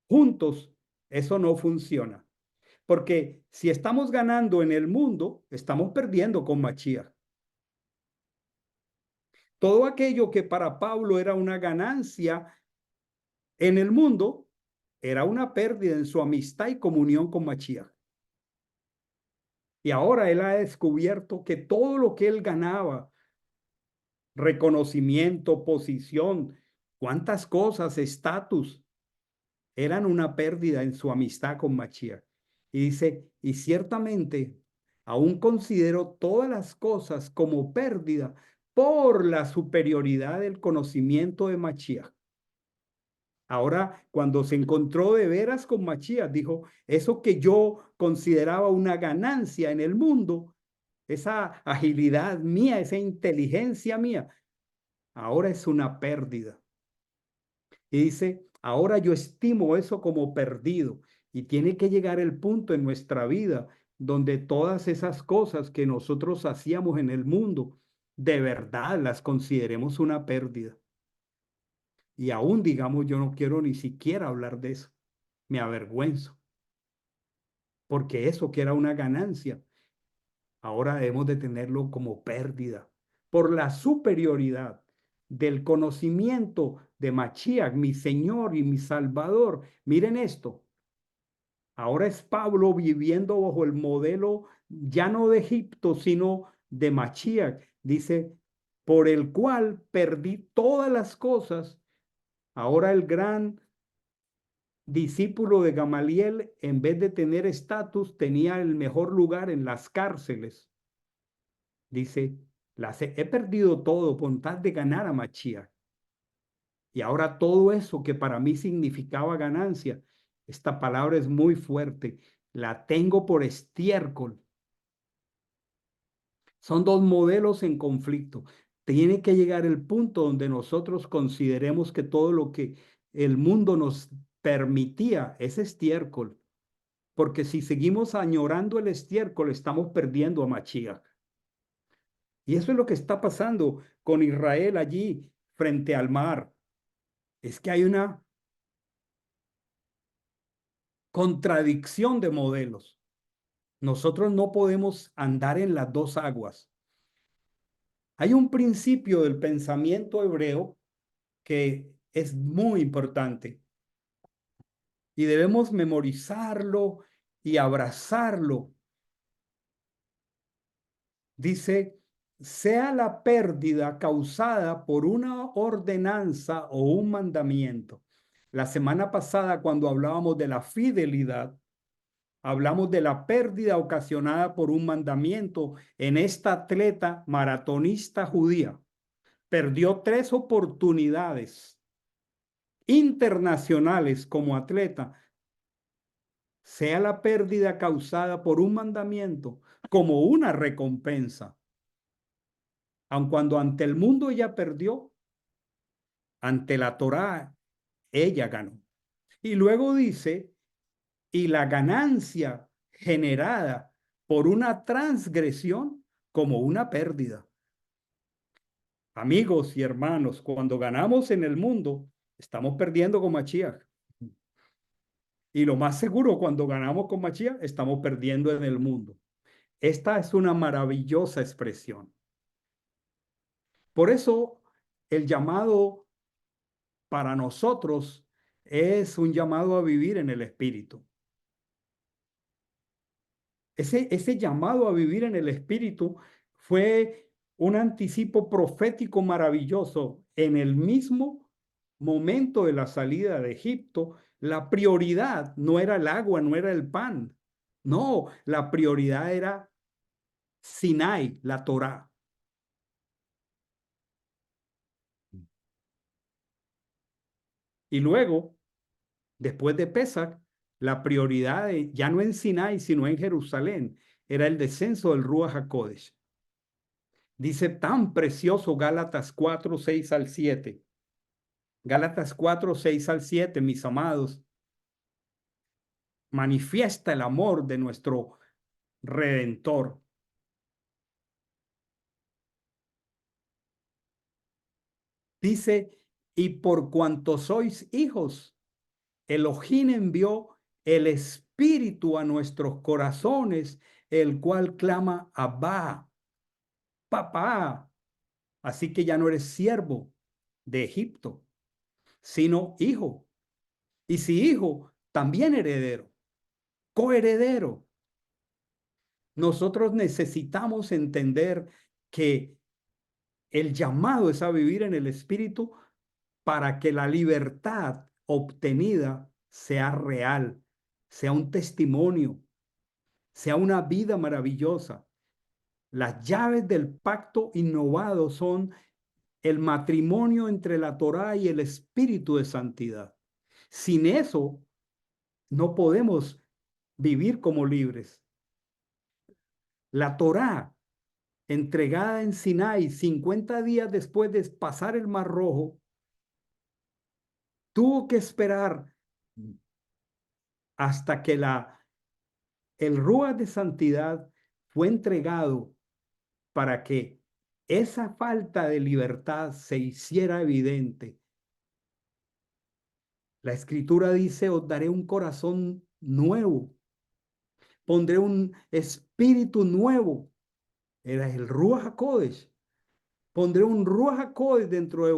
Speaker 1: juntos, eso no funciona. Porque si estamos ganando en el mundo, estamos perdiendo con Mashiach. Todo aquello que para Pablo era una ganancia en el mundo, era una pérdida en su amistad y comunión con Mashiach. Y ahora él ha descubierto que todo lo que él ganaba, reconocimiento, posición, cuántas cosas, estatus, eran una pérdida en su amistad con Mashiach. Y dice, y ciertamente aún considero todas las cosas como pérdida por la superioridad del conocimiento de Mashiach. Ahora, cuando se encontró de veras con Mashiach, dijo, eso que yo consideraba una ganancia en el mundo, esa agilidad mía, esa inteligencia mía, ahora es una pérdida. Y dice, ahora yo estimo eso como perdido. Y tiene que llegar el punto en nuestra vida donde todas esas cosas que nosotros hacíamos en el mundo, de verdad las consideremos una pérdida. Y aún digamos, yo no quiero ni siquiera hablar de eso. Me avergüenzo. Porque eso que era una ganancia, ahora debemos de tenerlo como pérdida. Por la superioridad del conocimiento de Mashiach, mi Señor y mi Salvador. Miren esto. Ahora es Pablo viviendo bajo el modelo ya no de Egipto, sino de Mashiach. Dice, por el cual perdí todas las cosas. Ahora el gran discípulo de Gamaliel, en vez de tener estatus, tenía el mejor lugar en las cárceles. Dice, he perdido todo con tal de ganar a Mashiach. Y ahora todo eso que para mí significaba ganancia, esta palabra es muy fuerte, la tengo por estiércol. Son dos modelos en conflicto. Tiene que llegar el punto donde nosotros consideremos que todo lo que el mundo nos permitía es estiércol. porque si seguimos añorando el estiércol, estamos perdiendo a Mashiach. Y eso es lo que está pasando con Israel allí frente al mar. Es que hay una contradicción de modelos. Nosotros no podemos andar en las dos aguas. Hay un principio del pensamiento hebreo que es muy importante y debemos memorizarlo y abrazarlo. Dice, sea la pérdida causada por una ordenanza o un mandamiento. La semana pasada, cuando hablábamos de la fidelidad, hablamos de la pérdida ocasionada por un mandamiento en esta atleta maratonista judía. Perdió 3 oportunidades internacionales como atleta, sea la pérdida causada por un mandamiento como una recompensa. Aun cuando ante el mundo ella perdió, ante la Torá ella ganó. Y luego dice, y la ganancia generada por una transgresión como una pérdida. Amigos y hermanos, cuando ganamos en el mundo, estamos perdiendo con Mashiach. Y lo más seguro, cuando ganamos con Mashiach, estamos perdiendo en el mundo. Esta es una maravillosa expresión. Por eso, el llamado para nosotros es un llamado a vivir en el Espíritu. Ese llamado a vivir en el Espíritu fue un anticipo profético maravilloso. En el mismo momento de la salida de Egipto, la prioridad no era el agua, no era el pan. No, la prioridad era Sinai, la Torá. Y luego, después de Pesach, la prioridad ya no en Sinai, sino en Jerusalén, era el descenso del Ruach HaKodesh. Dice tan precioso Gálatas 4, 6 al 7. Gálatas 4, 6 al 7, mis amados, manifiesta el amor de nuestro Redentor. Dice, y por cuanto sois hijos, Elohim envió el Espíritu a nuestros corazones, el cual clama Abba, papá. Así que ya no eres siervo de Egipto, sino hijo. Y si hijo, también heredero, coheredero. Nosotros necesitamos entender que el llamado es a vivir en el Espíritu para que la libertad obtenida sea real, sea un testimonio, sea una vida maravillosa. Las llaves del pacto innovado son el matrimonio entre la Torá y el Espíritu de santidad. Sin eso, no podemos vivir como libres. La Torá, entregada en Sinai 50 días después de pasar el Mar Rojo, tuvo que esperar hasta que el Ruach de santidad fue entregado para que esa falta de libertad se hiciera evidente. La Escritura dice, os daré un corazón nuevo, pondré un espíritu nuevo. Era el Ruach HaKodesh. Pondré un Ruach HaKodesh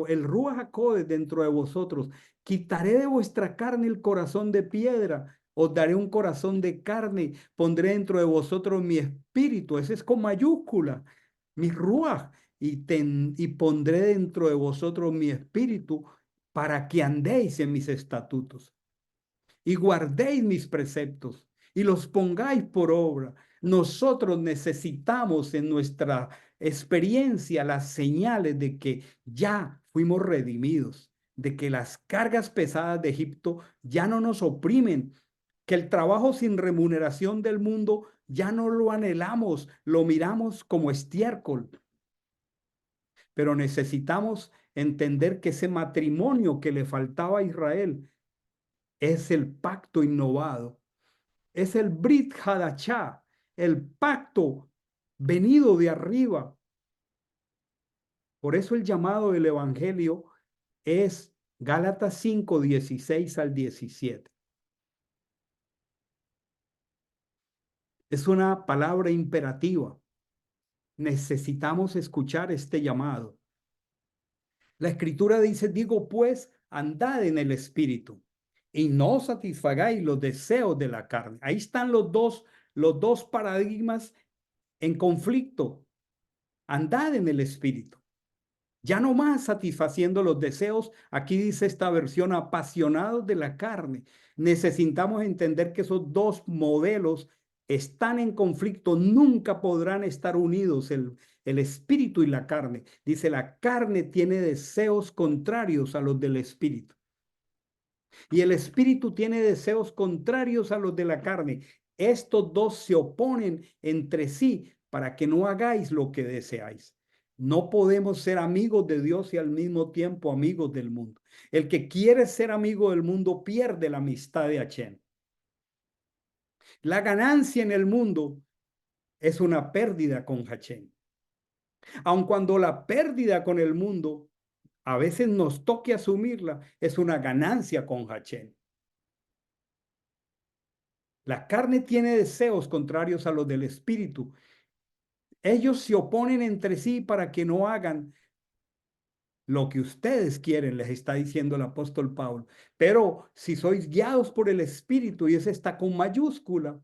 Speaker 1: el Ruach HaKodesh dentro de vosotros. Quitaré de vuestra carne el corazón de piedra. Os daré un corazón de carne. Pondré dentro de vosotros mi espíritu. Ese es con mayúscula. Mi Ruach. Y pondré dentro de vosotros mi espíritu para que andéis en mis estatutos y guardéis mis preceptos y los pongáis por obra. Nosotros necesitamos en nuestra experiencia las señales de que ya fuimos redimidos, de que las cargas pesadas de Egipto ya no nos oprimen, que el trabajo sin remuneración del mundo ya no lo anhelamos, lo miramos como estiércol. Pero necesitamos entender que ese matrimonio que le faltaba a Israel es el pacto innovado Es el Brit Hadashah, el pacto venido de arriba. Por eso el llamado del Evangelio es Gálatas 5, 16 al 17. Es una palabra imperativa. Necesitamos escuchar este llamado. La escritura dice, digo pues, andad en el espíritu y no satisfagáis los deseos de la carne. Ahí están los dos paradigmas en conflicto. Andad en el espíritu. Ya no más satisfaciendo los deseos, aquí dice esta versión, apasionados de la carne. Necesitamos entender que esos dos modelos están en conflicto, nunca podrán estar unidos el espíritu y la carne. Dice, la carne tiene deseos contrarios a los del espíritu. Y el espíritu tiene deseos contrarios a los de la carne. Estos dos se oponen entre sí para que no hagáis lo que deseáis. No podemos ser amigos de Dios y al mismo tiempo amigos del mundo. El que quiere ser amigo del mundo pierde la amistad de Hashem. La ganancia en el mundo es una pérdida con Hashem. Aun cuando la pérdida con el mundo a veces nos toque asumirla, es una ganancia con Hashem. La carne tiene deseos contrarios a los del espíritu. Ellos se oponen entre sí para que no hagan lo que ustedes quieren, les está diciendo el apóstol Pablo. Pero si sois guiados por el espíritu, y ese está con mayúscula,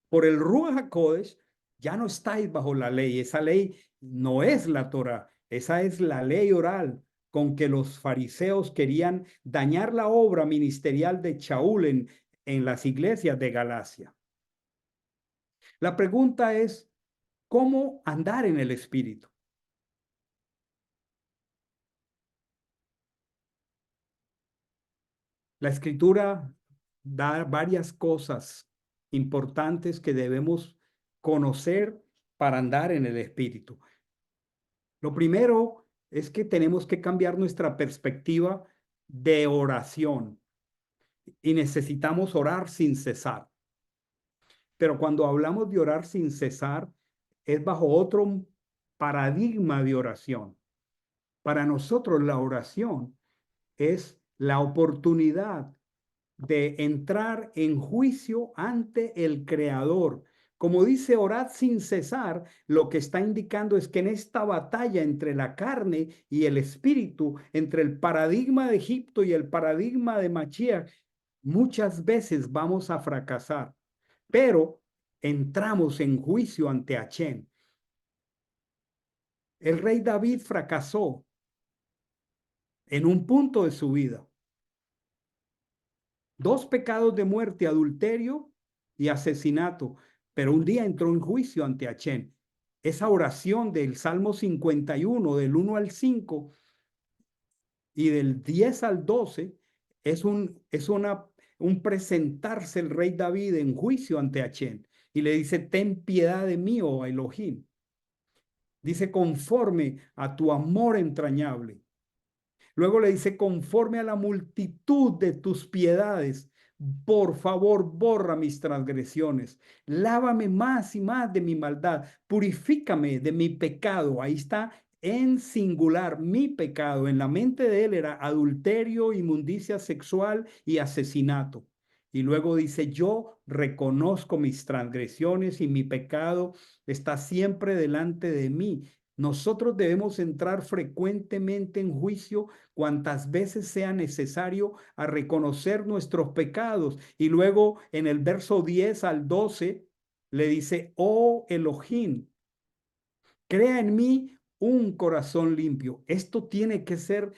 Speaker 1: por el Ruach HaKodesh, ya no estáis bajo la ley. Esa ley no es la Torah, esa es la ley oral con que los fariseos querían dañar la obra ministerial de Shaul en las iglesias de Galacia. La pregunta es, ¿cómo andar en el espíritu? La escritura da varias cosas importantes que debemos conocer para andar en el espíritu. Lo primero es que tenemos que cambiar nuestra perspectiva de oración y necesitamos orar sin cesar. Pero cuando hablamos de orar sin cesar, es bajo otro paradigma de oración. Para nosotros la oración es la oportunidad de entrar en juicio ante el Creador. Como dice, orad sin cesar, lo que está indicando es que en esta batalla entre la carne y el espíritu, entre el paradigma de Egipto y el paradigma de Mashiach, muchas veces vamos a fracasar, pero entramos en juicio ante Hashem. El rey David fracasó en un punto de su vida. Dos pecados de muerte, adulterio y asesinato, pero un día entró en juicio ante Hashem. Esa oración del Salmo 51, del 1 al 5 y del 10 al 12, un presentarse el rey David en juicio ante Hashem. Y le dice, ten piedad de mí, oh Elohim. Dice, conforme a tu amor entrañable. Luego le dice, conforme a la multitud de tus piedades, por favor, borra mis transgresiones. Lávame más y más de mi maldad. Purifícame de mi pecado. Ahí está en singular mi pecado. En la mente de él era adulterio, inmundicia sexual y asesinato. Y luego dice, yo reconozco mis transgresiones y mi pecado está siempre delante de mí. Nosotros debemos entrar frecuentemente en juicio cuantas veces sea necesario a reconocer nuestros pecados. Y luego en el verso 10 al 12 le dice, oh Elohim, crea en mí un corazón limpio. Esto tiene que ser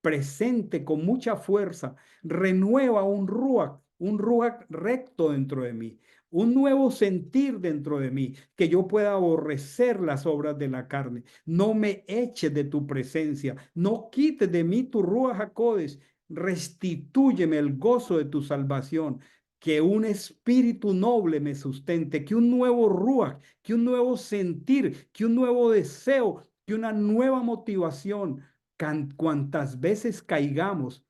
Speaker 1: presente con mucha fuerza. Renueva un ruach recto dentro de mí, un nuevo sentir dentro de mí, que yo pueda aborrecer las obras de la carne. No me eches de tu presencia, no quites de mí tu ruach HaKodesh, restitúyeme el gozo de tu salvación. Que un espíritu noble me sustente, que un nuevo ruach, que un nuevo sentir, que un nuevo deseo, que una nueva motivación. Cuantas veces caigamos,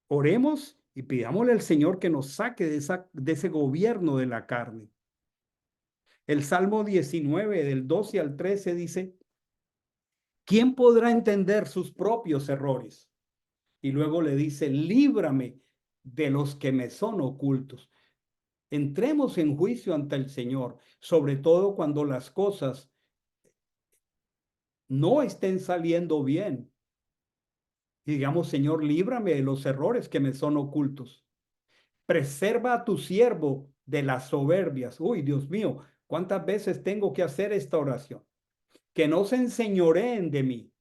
Speaker 1: oremos y pidámosle al Señor que nos saque de ese gobierno de la carne. El Salmo 19, del 12 al 13 dice, ¿quién podrá entender sus propios errores? Y luego le dice, líbrame de los que me son ocultos. Entremos en juicio ante el Señor, sobre todo cuando las cosas no estén saliendo bien. Y digamos, Señor, líbrame de los errores que me son ocultos. Preserva a tu siervo de las soberbias. Uy, Dios mío, ¿cuántas veces tengo que hacer esta oración? Que no se enseñoreen de mí.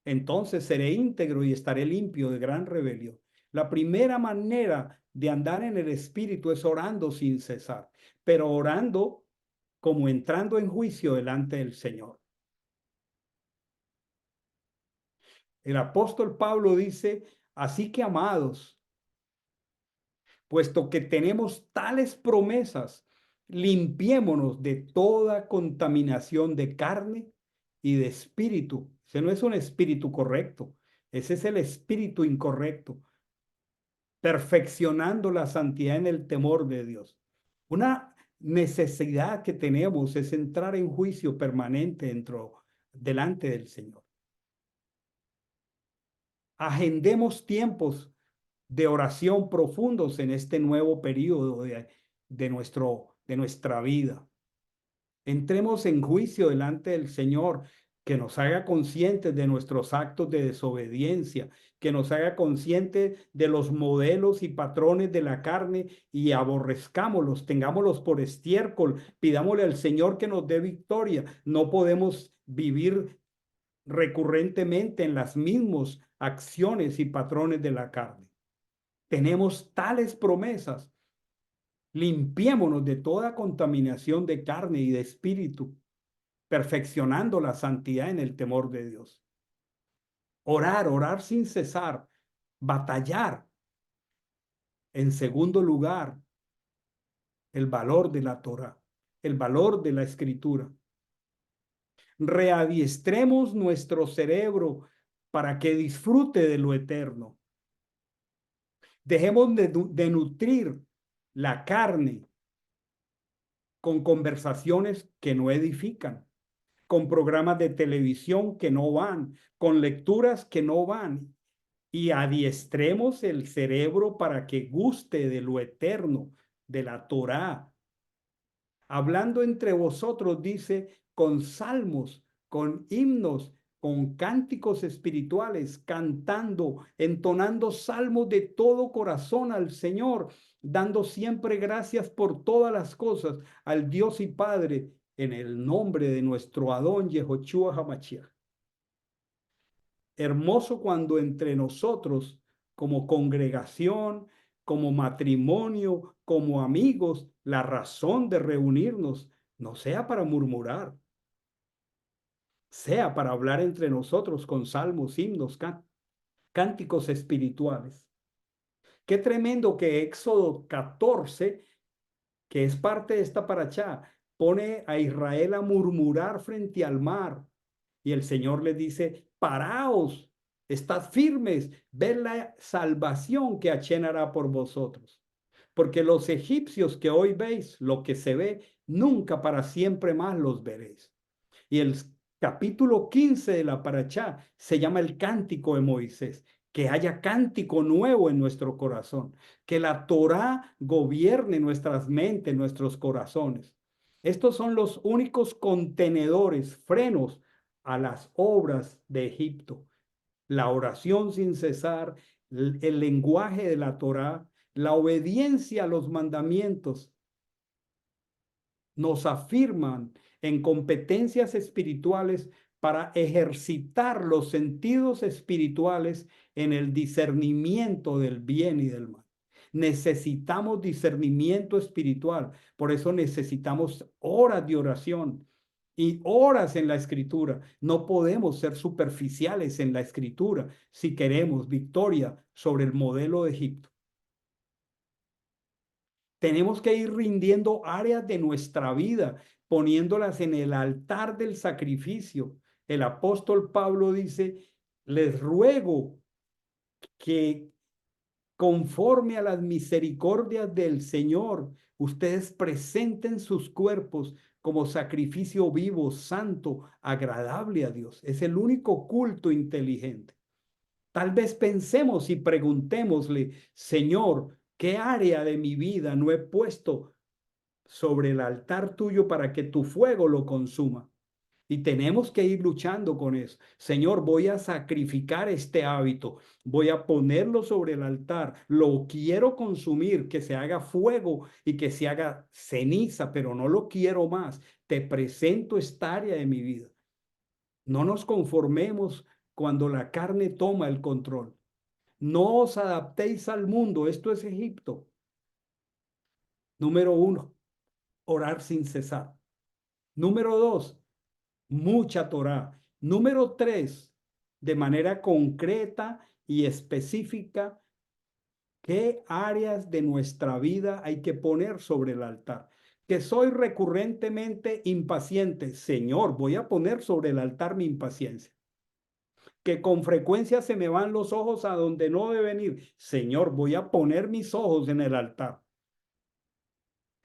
Speaker 1: Entonces seré íntegro y estaré limpio de gran rebelión. La primera manera de andar en el Espíritu es orando sin cesar, pero orando como entrando en juicio delante del Señor. El apóstol Pablo dice, así que amados, puesto que tenemos tales promesas, limpiémonos de toda contaminación de carne y de espíritu. Ese no es un espíritu correcto, ese es el espíritu incorrecto, perfeccionando la santidad en el temor de Dios. Una necesidad que tenemos es entrar en juicio permanente delante del Señor. Agendemos tiempos de oración profundos en este nuevo periodo de nuestra vida. Entremos en juicio delante del Señor, que nos haga conscientes de nuestros actos de desobediencia, que nos haga conscientes de los modelos y patrones de la carne y aborrezcámoslos, tengámoslos por estiércol, pidámosle al Señor que nos dé victoria. No podemos vivir recurrentemente en las mismas acciones y patrones de la carne. Tenemos tales promesas. Limpiémonos de toda contaminación de carne y de espíritu, perfeccionando la santidad en el temor de Dios. Orar sin cesar, batallar. En segundo lugar, el valor de la Torah, el valor de la escritura. Readiestremos nuestro cerebro para que disfrute de lo eterno. Dejemos de nutrir la carne con conversaciones que no edifican, con programas de televisión que no van, con lecturas que no van, y adiestremos el cerebro para que guste de lo eterno, de la Torá. Hablando entre vosotros, dice, con salmos, con himnos, con cánticos espirituales, cantando, entonando salmos de todo corazón al Señor, dando siempre gracias por todas las cosas al Dios y Padre, en el nombre de nuestro Adón Yehoshua HaMashiach. Hermoso cuando entre nosotros, como congregación, como matrimonio, como amigos, la razón de reunirnos no sea para murmurar, sea para hablar entre nosotros con salmos, himnos, cánticos espirituales. Qué tremendo que Éxodo 14, que es parte de esta parachá, pone a Israel a murmurar frente al mar. Y el Señor les dice, paraos, estad firmes, ved la salvación que Hachén hará por vosotros. Porque los egipcios que hoy veis, lo que se ve, nunca para siempre más los veréis. Y el capítulo 15 de la Parachá se llama el Cántico de Moisés. Que haya cántico nuevo en nuestro corazón, que la Torá gobierne nuestras mentes, nuestros corazones. Estos son los únicos contenedores, frenos a las obras de Egipto. La oración sin cesar, el lenguaje de la Torá, la obediencia a los mandamientos, nos afirman en competencias espirituales para ejercitar los sentidos espirituales en el discernimiento del bien y del mal. Necesitamos discernimiento espiritual, por eso necesitamos horas de oración y horas en la escritura. No podemos ser superficiales en la escritura si queremos victoria sobre el modelo de Egipto. Tenemos que ir rindiendo áreas de nuestra vida, poniéndolas en el altar del sacrificio. El apóstol Pablo dice, les ruego que conforme a las misericordias del Señor, ustedes presenten sus cuerpos como sacrificio vivo, santo, agradable a Dios. Es el único culto inteligente. Tal vez pensemos y preguntémosle, Señor, ¿qué área de mi vida no he puesto sobre el altar tuyo para que tu fuego lo consuma? Y tenemos que ir luchando con eso. Señor, voy a sacrificar este hábito, voy a ponerlo sobre el altar, lo quiero consumir, que se haga fuego y que se haga ceniza, pero no lo quiero más. Te presento esta área de mi vida. No nos conformemos cuando la carne toma el control. No os adaptéis al mundo, esto es Egipto. Número uno, orar sin cesar. Número dos, mucha Torá. Número tres, de manera concreta y específica, ¿qué áreas de nuestra vida hay que poner sobre el altar? Que soy recurrentemente impaciente. Señor, voy a poner sobre el altar mi impaciencia. Que con frecuencia se me van los ojos a donde no deben ir. Señor, voy a poner mis ojos en el altar.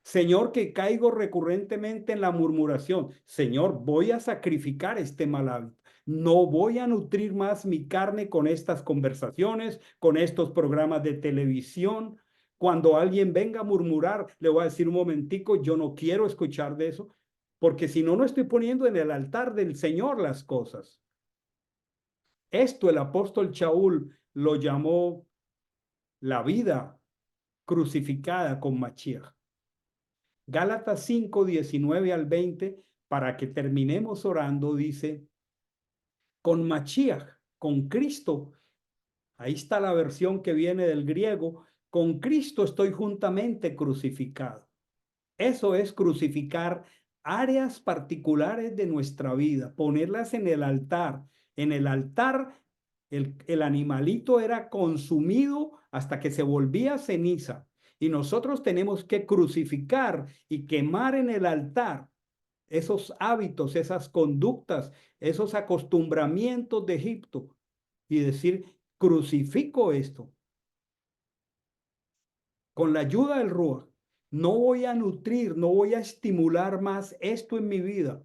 Speaker 1: Señor, que caigo recurrentemente en la murmuración. Señor, voy a sacrificar este mal hábito. No voy a nutrir más mi carne con estas conversaciones, con estos programas de televisión. Cuando alguien venga a murmurar, le voy a decir un momentico, yo no quiero escuchar de eso, porque si no, no estoy poniendo en el altar del Señor las cosas. Esto el apóstol Shaul lo llamó la vida crucificada con Mashiach. Gálatas 5, 19 al 20, para que terminemos orando, dice, con Mashiach, con Cristo. Ahí está la versión que viene del griego. Con Cristo estoy juntamente crucificado. Eso es crucificar áreas particulares de nuestra vida, ponerlas en el altar. En el altar, el animalito era consumido hasta que se volvía ceniza. Y nosotros tenemos que crucificar y quemar en el altar esos hábitos, esas conductas, esos acostumbramientos de Egipto y decir, crucifico esto con la ayuda del Ruach. No voy a nutrir, no voy a estimular más esto en mi vida.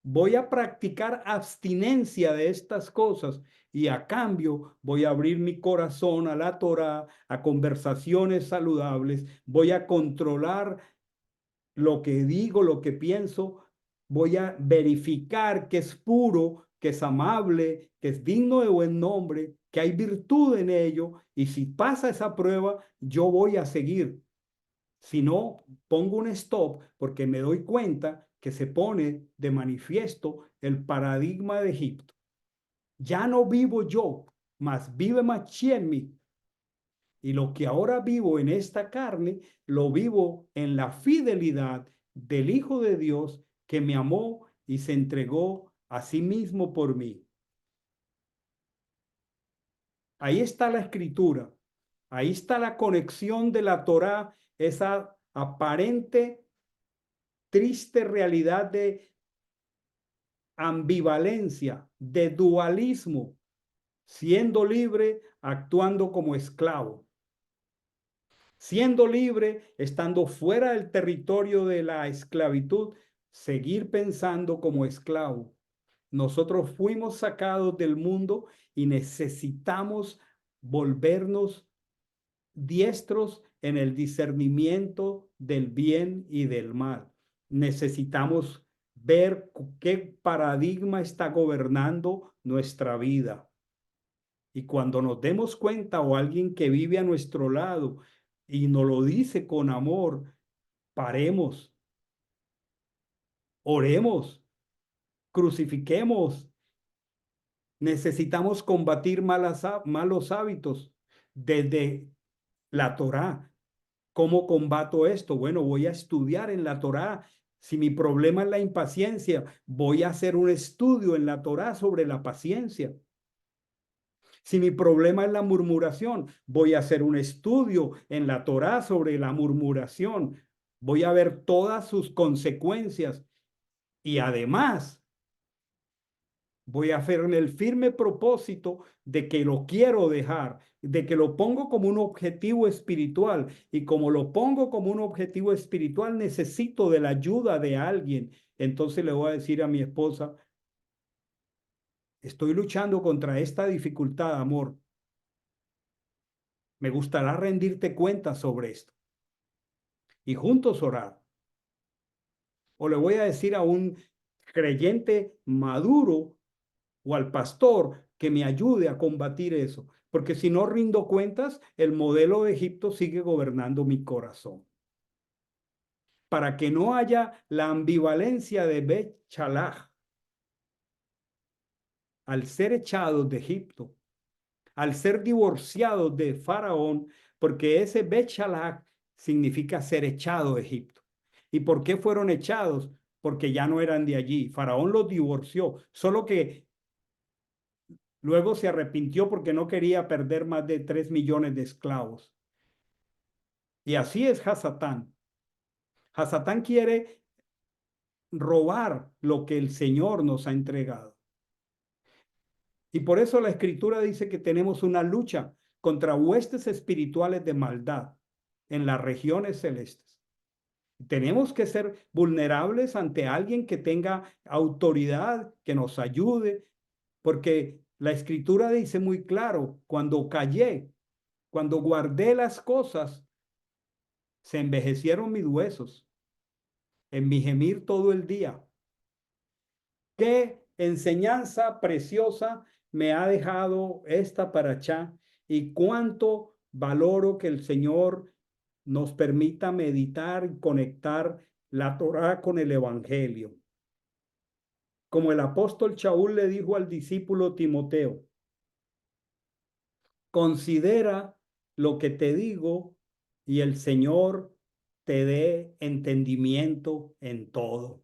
Speaker 1: Voy a practicar abstinencia de estas cosas y a cambio voy a abrir mi corazón a la Torá, a conversaciones saludables, voy a controlar lo que digo, lo que pienso, voy a verificar que es puro, que es amable, que es digno de buen nombre, que hay virtud en ello, y si pasa esa prueba, yo voy a seguir. Si no, pongo un stop porque me doy cuenta que se pone de manifiesto el paradigma de Egipto. Ya no vivo yo, mas vive Mashiach en mí. Y lo que ahora vivo en esta carne, lo vivo en la fidelidad del Hijo de Dios que me amó y se entregó a sí mismo por mí. Ahí está la escritura, ahí está la conexión de la Torá, esa aparente, triste realidad de ambivalencia, de dualismo, siendo libre, actuando como esclavo. Siendo libre, estando fuera del territorio de la esclavitud, seguir pensando como esclavo. Nosotros fuimos sacados del mundo y necesitamos volvernos diestros en el discernimiento del bien y del mal. Necesitamos ver qué paradigma está gobernando nuestra vida. Y cuando nos demos cuenta o alguien que vive a nuestro lado y nos lo dice con amor, paremos, oremos, crucifiquemos. Necesitamos combatir malos hábitos desde la Torá. ¿Cómo combato esto? Bueno, voy a estudiar en la Torá. Si mi problema es la impaciencia, voy a hacer un estudio en la Torá sobre la paciencia. Si mi problema es la murmuración, voy a hacer un estudio en la Torá sobre la murmuración. Voy a ver todas sus consecuencias. Y además, Voy a hacer el firme propósito de que lo quiero dejar, de que lo pongo como un objetivo espiritual. Y como lo pongo como un objetivo espiritual, necesito de la ayuda de alguien. Entonces le voy a decir a mi esposa, estoy luchando contra esta dificultad, amor. Me gustaría rendirte cuenta sobre esto y juntos orar. O le voy a decir a un creyente maduro o al pastor que me ayude a combatir eso, porque si no rindo cuentas, el modelo de Egipto sigue gobernando mi corazón. Para que no haya la ambivalencia de Bet Chalach al ser echados de Egipto, al ser divorciados de Faraón, porque ese Bet Chalach significa ser echado de Egipto. ¿Y por qué fueron echados? Porque ya no eran de allí. Faraón los divorció, solo que luego se arrepintió porque no quería perder más de 3 millones de esclavos. Y así es Hasatán. Hasatán quiere robar lo que el Señor nos ha entregado. Y por eso la Escritura dice que tenemos una lucha contra huestes espirituales de maldad en las regiones celestes. Tenemos que ser vulnerables ante alguien que tenga autoridad, que nos ayude, porque la Escritura dice muy claro, cuando callé, cuando guardé las cosas, se envejecieron mis huesos en mi gemir todo el día. Qué enseñanza preciosa me ha dejado esta paracha y cuánto valoro que el Señor nos permita meditar y conectar la Torá con el Evangelio. Como el apóstol Shaul le dijo al discípulo Timoteo, considera lo que te digo y el Señor te dé entendimiento en todo.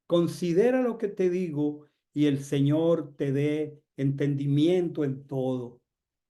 Speaker 1: Considera lo que te digo y el Señor te dé entendimiento en todo.